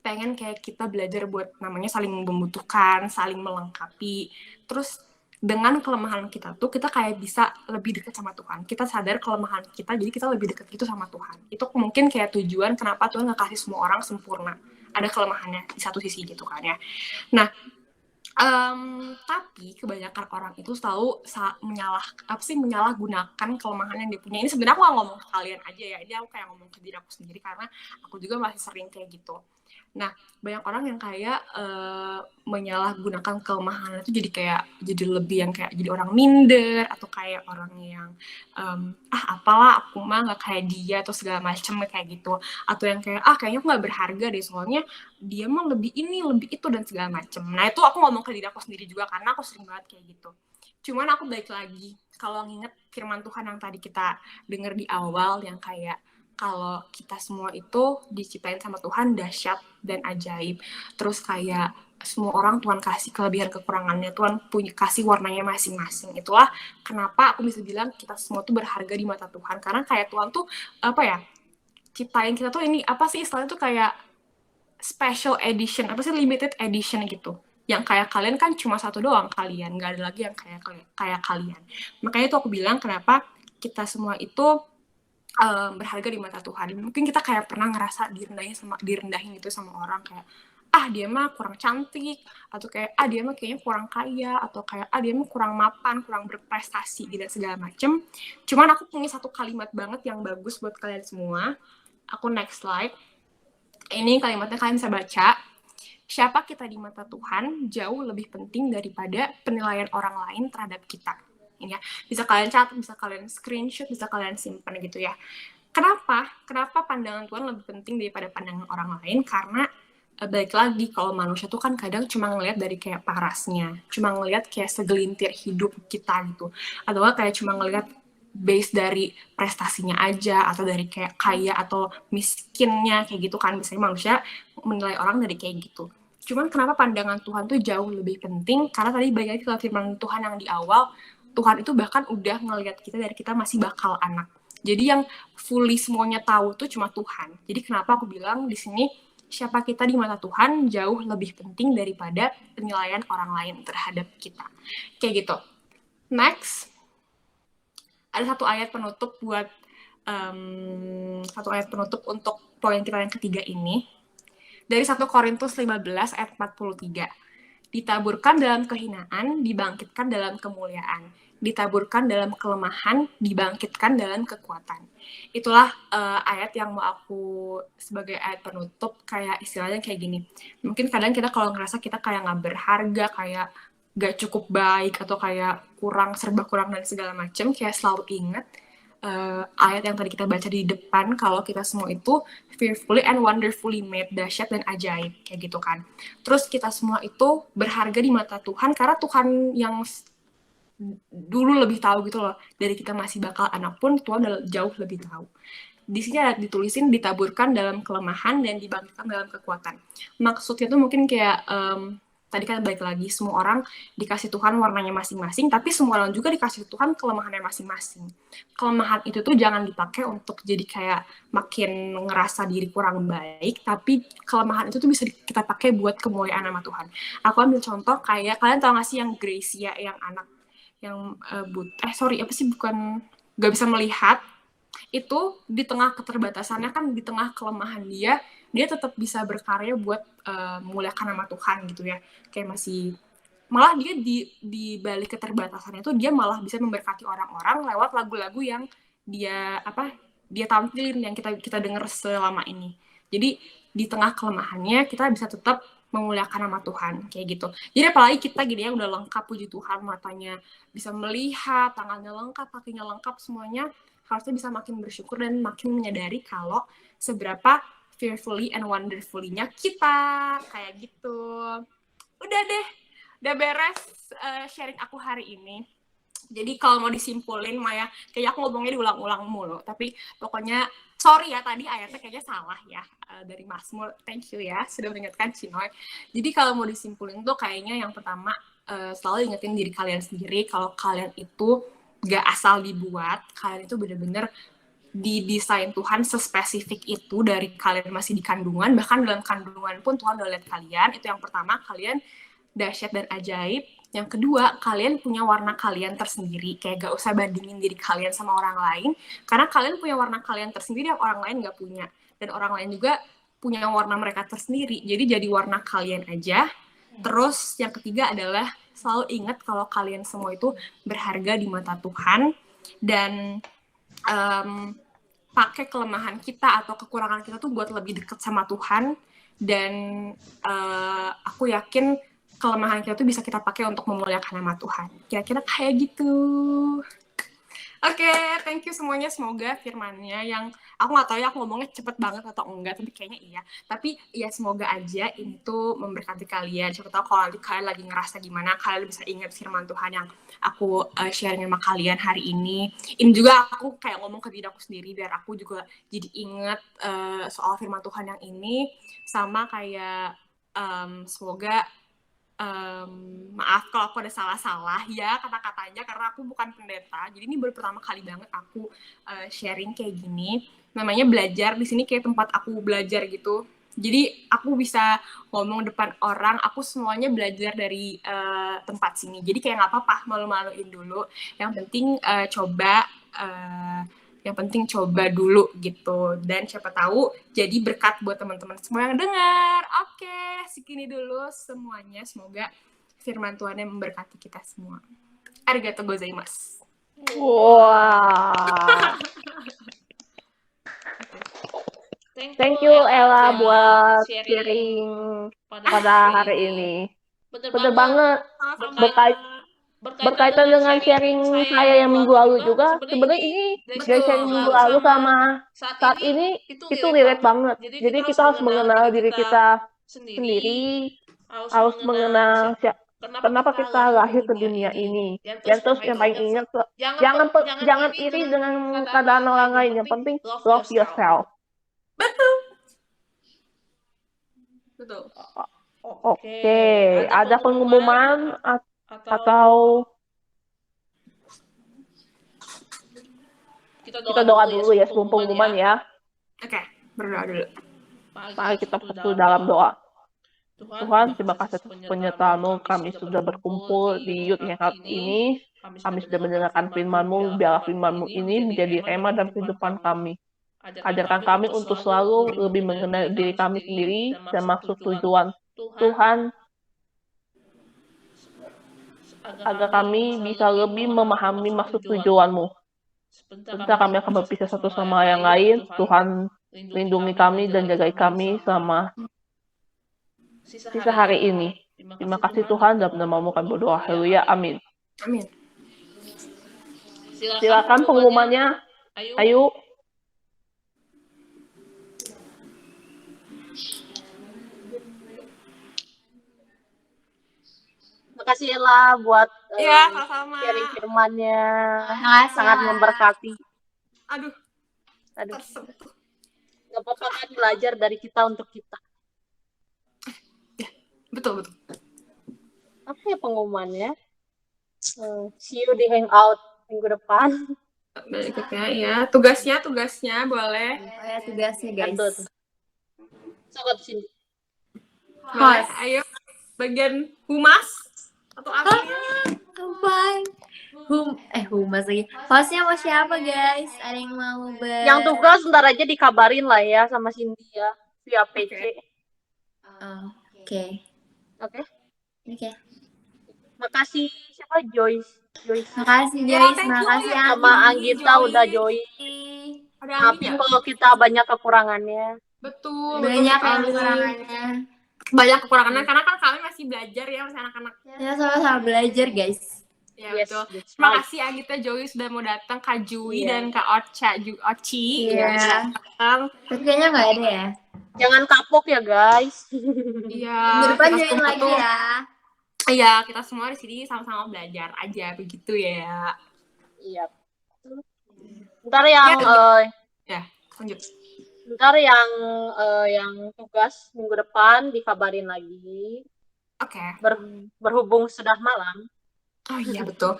pengen kayak kita belajar buat namanya saling membutuhkan, saling melengkapi. Terus dengan kelemahan kita tuh, kita kayak bisa lebih dekat sama Tuhan. Kita sadar kelemahan kita, jadi kita lebih dekat gitu sama Tuhan. Itu mungkin kayak tujuan kenapa Tuhan gak kasih semua orang sempurna. Ada kelemahannya di satu sisi gitu kan ya. Nah, tapi kebanyakan orang itu selalu menyalahgunakan kelemahan yang dia punya. Ini sebenarnya aku gak ngomong ke kalian aja ya, ini aku kayak ngomong ke diri aku sendiri karena aku juga masih sering kayak gitu. Nah, banyak orang yang kayak menyalahgunakan kelemahan itu jadi lebih yang kayak jadi orang minder, atau kayak orang yang apalah aku mah nggak kayak dia atau segala macam kayak gitu, atau yang kayak kayaknya aku nggak berharga deh soalnya dia mah lebih ini lebih itu dan segala macam. Nah, itu aku ngomong ke diri aku sendiri juga karena aku sering banget kayak gitu. Cuman aku balik lagi, kalau nginget firman Tuhan yang tadi kita denger di awal, yang kayak kalau kita semua itu diciptain sama Tuhan dahsyat dan ajaib. Terus kayak semua orang Tuhan kasih kelebihan kekurangannya, Tuhan punya kasih warnanya masing-masing. Itulah kenapa aku bisa bilang kita semua tuh berharga di mata Tuhan. Karena kayak Tuhan tuh ciptain kita tuh ini apa sih istilahnya tuh kayak special edition, apa sih limited edition gitu. Yang kayak kalian kan cuma satu doang kalian, nggak ada lagi yang kayak kalian. Makanya itu aku bilang kenapa kita semua itu berharga di mata Tuhan. Mungkin kita kayak pernah ngerasa direndahin gitu sama orang, kayak dia mah kurang cantik, atau kayak dia mah kayaknya kurang kaya, atau kayak dia mah kurang mapan, kurang berprestasi dan segala macem. Cuman aku punya satu kalimat banget yang bagus buat kalian semua. Aku next slide. Ini kalimatnya kalian bisa baca. Siapa kita di mata Tuhan jauh lebih penting daripada penilaian orang lain terhadap kita. Ini ya, bisa kalian catat, bisa kalian screenshot, bisa kalian simpan gitu ya. Kenapa pandangan Tuhan lebih penting daripada pandangan orang lain? Karena balik lagi, kalau manusia tuh kan kadang cuma ngelihat dari kayak parasnya, cuma ngelihat kayak segelintir hidup kita gitu, atau kayak cuma ngelihat base dari prestasinya aja, atau dari kayak kaya atau miskinnya kayak gitu kan. Biasanya manusia menilai orang dari kayak gitu. Cuman kenapa pandangan Tuhan tuh jauh lebih penting? Karena tadi balik lagi ke firman Tuhan yang di awal, Tuhan itu bahkan udah ngelihat kita dari kita masih bakal anak. Jadi yang fully semuanya tahu tuh cuma Tuhan. Jadi kenapa aku bilang di sini siapa kita di mata Tuhan jauh lebih penting daripada penilaian orang lain terhadap kita. Kayak gitu. Next, ada satu ayat penutup buat untuk poin kita yang ketiga ini. Dari 1 Korintus 15 ayat 43. Ditaburkan dalam kehinaan, dibangkitkan dalam kemuliaan. Ditaburkan dalam kelemahan, dibangkitkan dalam kekuatan. Itulah ayat yang mau aku sebagai ayat penutup, kayak istilahnya kayak gini. Mungkin kadang kita kalau ngerasa kita kayak nggak berharga, kayak gak cukup baik, atau kayak serba kurang dan segala macam, kayak selalu ingat ayat yang tadi kita baca di depan, kalau kita semua itu fearfully and wonderfully made, dahsyat dan ajaib, kayak gitu kan. Terus kita semua itu berharga di mata Tuhan, karena Tuhan yang dulu lebih tahu gitu loh, dari kita masih bakal anak pun Tuhan jauh lebih tahu. Di sini ada ditulisin ditaburkan dalam kelemahan dan dibangkitkan dalam kekuatan. Maksudnya tuh mungkin kayak tadi kan balik lagi, semua orang dikasih Tuhan warnanya masing-masing, tapi semua orang juga dikasih Tuhan kelemahannya masing-masing. Kelemahan itu tuh jangan dipakai untuk jadi kayak makin ngerasa diri kurang baik, tapi kelemahan itu tuh bisa kita pakai buat kemuliaan nama Tuhan. Aku ambil contoh kayak, kalian tau gak sih yang Gracia, yang anak yang gak bisa melihat, itu di tengah keterbatasannya kan, di tengah kelemahan dia tetap bisa berkarya buat memuliakan nama Tuhan gitu ya. Kayak masih, malah dia di balik keterbatasannya itu dia malah bisa memberkati orang-orang lewat lagu-lagu yang dia tampilin, yang kita dengar selama ini. Jadi di tengah kelemahannya kita bisa tetap memuliakan nama Tuhan, kayak gitu. Jadi apalagi kita gini ya, udah lengkap, puji Tuhan, matanya bisa melihat, tangannya lengkap, kakinya lengkap, semuanya harusnya bisa makin bersyukur dan makin menyadari kalau seberapa fearfully and wonderfully-nya kita, kayak gitu. Udah deh, udah beres sharing aku hari ini. Jadi kalau mau disimpulin, Maya, kayaknya aku ngomongnya diulang-ulang mulu, tapi pokoknya sorry ya, tadi ayatnya kayaknya salah ya, dari Mazmur. Thank you ya, sudah mengingatkan Cinoy. Jadi kalau mau disimpulin tuh kayaknya yang pertama, selalu ingetin diri kalian sendiri, kalau kalian itu gak asal dibuat, kalian itu bener-bener didesain Tuhan sespesifik itu dari kalian masih di kandungan, bahkan dalam kandungan pun Tuhan udah lihat kalian. Itu yang pertama, kalian dahsyat dan ajaib. Yang kedua, kalian punya warna kalian tersendiri, kayak gak usah bandingin diri kalian sama orang lain, karena kalian punya warna kalian tersendiri yang orang lain gak punya, dan orang lain juga punya warna mereka tersendiri, jadi warna kalian aja. Terus yang ketiga adalah selalu ingat kalau kalian semua itu berharga di mata Tuhan, dan pakai kelemahan kita atau kekurangan kita tuh buat lebih dekat sama Tuhan. Dan aku yakin kelemahan kita tuh bisa kita pakai untuk memuliakan nama Tuhan. Kira-kira kayak gitu. Oke, thank you semuanya. Semoga firman-nya yang aku nggak tahu ya aku ngomongnya cepet banget atau enggak, tapi kayaknya iya. Tapi ya semoga aja ini tuh memberkati kalian. Siapa tahu kalau kalian lagi ngerasa gimana, kalian bisa ingat firman Tuhan yang aku sharing sama kalian hari ini. Ini juga aku kayak ngomong ke diri aku sendiri biar aku juga jadi ingat soal firman Tuhan yang ini. Sama kayak semoga maaf kalau aku ada salah-salah ya kata-katanya, karena aku bukan pendeta, jadi ini baru pertama kali banget aku sharing kayak gini. Namanya belajar, di sini kayak tempat aku belajar gitu, jadi aku bisa ngomong depan orang, aku semuanya belajar dari tempat sini, jadi kayak nggak apa-apa malu-maluin dulu, yang penting coba dulu gitu, dan siapa tahu jadi berkat buat teman-teman semua yang dengar. Oke, segini dulu semuanya, semoga firman Tuhan yang memberkati kita semua. Arigatou gozaimasu. Wah. Thank you Ella buat sharing pada hari ini. Bener banget. Berkaitan dengan sharing saya yang minggu lalu juga, sebenarnya ini dari sharing minggu lalu sama saat ini itu relate banget. Jadi kita harus mengenal diri kita sendiri, harus mengenal kenapa kita lahir ke dunia ini. Dan terus yang paling ingat, jangan iri dengan keadaan orang lain. Yang penting love yourself. Betul. Oke, ada pengumuman atau Kita doa dulu ya sebelum pengumuman ya. Oke, berdoa dulu. Mari kita fokus dalam doa. Tuhan, terima kasih atas penyertaan-Mu. Kami sudah berkumpul di Youth Hangout ini. Kami sudah mendengarkan firman-Mu. Biarlah firman-Mu ini menjadi rema dalam kehidupan kami. Ajarkan kami untuk selalu lebih mengenal diri kami sendiri dan maksud tujuan Tuhan, agar kami bisa lebih memahami maksud tujuan-Mu. Sebentar kami akan berpisah satu sama yang lain. Tuhan, lindungi kami dan jagai kami selama sisa hari ini. Terima kasih Tuhan, dalam nama-Mu kami berdoa. Haleluya, amin. Amin. Silakan pengumumannya. Ayo. Makasih Ella buat Iya, sama-sama. sharing firman-Nya. Makasih, Sangat Ella. memberkati. Aduh, Aduh, tersentuh. nggak apa-apa kan belajar dari kita untuk kita. Betul, betul. Apa ya pengumumannya? See you di hangout minggu depan. Berikutnya ya, tugasnya boleh. Oh ya, tugasnya guys. Aduh. Sobat sini. Boleh, Host. ayo. Bagian humas atau apa ya? Apaan? Humas lagi. Hostnya mau siapa guys? Ada yang mau Yang tugas ntar aja dikabarin lah ya sama Cindy ya via PC. Oh, oke. Oke. Oke. Makasih siapa Joyce. Makasih Ya, Joyce, thank you, makasih ya. Sama Anggi. Anggita udah join. Ada Maafin Anggi nggak? kalau kita banyak kekurangannya. Betul, Banyak betul yang sekali. kekurangannya. Banyak kekurangannya karena kan kami masih belajar ya masih anak-anak. Ya sama-sama belajar guys. Ya Yes, betul. that's Terima right. kasih Agita Joy sudah mau datang, Kak Jui Iya. dan Kak Oci. Iya. Datang. Tapi kayaknya nggak ada ya. Jangan kapok ya guys. Iya. Minggu depan kita join semua lagi tuh- ya. Iya, kita semua di sini sama-sama belajar aja begitu ya. Iya. Ntar yang Lanjut. yang tugas minggu depan dikabarin lagi. Oke. Berhubung sudah malam, Oh iya betul.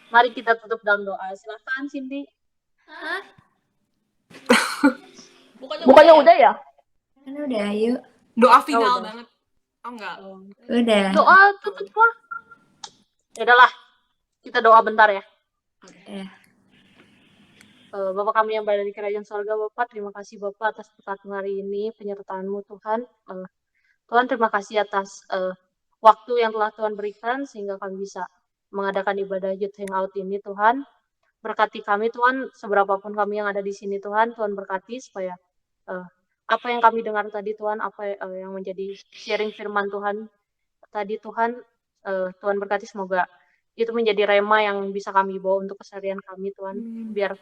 mari kita tutup dalam doa. Silakan Cindy. Bukannya udah ya? Kan udah, yuk. Doa final udah. banget. Oh enggak. Udah. Doa tutup lah. Ya udahlah, kita doa bentar ya. Ya. Bapak kami yang berada di kerajaan sorga, Bapak, terima kasih Bapak atas berkat hari ini, penyertaan-Mu Tuhan. Tuhan, terima kasih atas waktu yang telah Tuhan berikan, sehingga kami bisa mengadakan ibadah Youth Hangout ini, Tuhan. Berkati kami, Tuhan, seberapapun kami yang ada di sini, Tuhan berkati supaya apa yang kami dengar tadi, Tuhan, apa yang menjadi sharing firman Tuhan tadi, Tuhan, Tuhan berkati, semoga itu menjadi rema yang bisa kami bawa untuk keseharian kami, Tuhan. Biar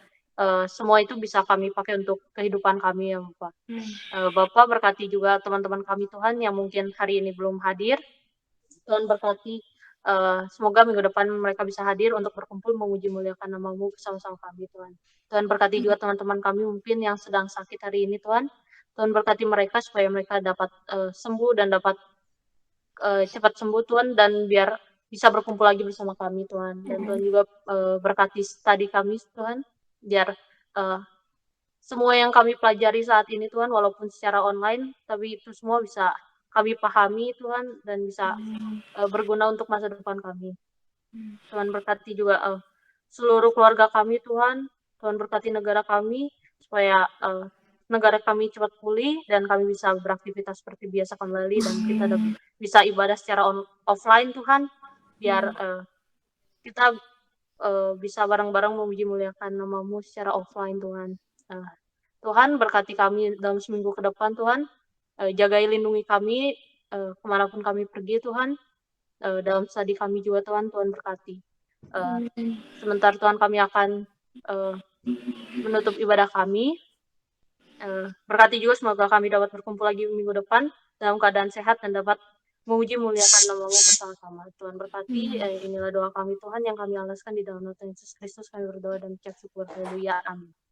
semua itu bisa kami pakai untuk kehidupan kami ya Bapak. Bapak berkati juga teman-teman kami Tuhan yang mungkin hari ini belum hadir. Tuhan berkati semoga minggu depan mereka bisa hadir untuk berkumpul memuji muliakan nama-Mu bersama-sama kami Tuhan. Tuhan berkati juga teman-teman kami mungkin yang sedang sakit hari ini Tuhan. Tuhan berkati mereka supaya mereka dapat sembuh dan dapat cepat sembuh Tuhan dan biar bisa berkumpul lagi bersama kami Tuhan. Dan Tuhan juga berkati studi kami Tuhan. Biar semua yang kami pelajari saat ini Tuhan walaupun secara online tapi itu semua bisa kami pahami Tuhan dan bisa berguna untuk masa depan kami. Tuhan berkati juga seluruh keluarga kami Tuhan. Tuhan berkati negara kami supaya negara kami cepat pulih dan kami bisa beraktivitas seperti biasa kembali dan kita bisa ibadah secara offline Tuhan biar kita bisa bareng-bareng memuji muliakan nama-Mu secara offline Tuhan. Tuhan berkati kami dalam seminggu ke depan Tuhan. Jagai lindungi kami kemanapun kami pergi Tuhan. Dalam studi kami juga Tuhan berkati. Sebentar Tuhan kami akan menutup ibadah kami. Berkati juga semoga kami dapat berkumpul lagi minggu depan dalam keadaan sehat dan dapat memuji muliakan nama-Mu bersama-sama. Tuhan berkati, inilah doa kami Tuhan yang kami alaskan di dalam nama Yesus Kristus kami berdoa dan ucap syukur. Haleluya. Amin.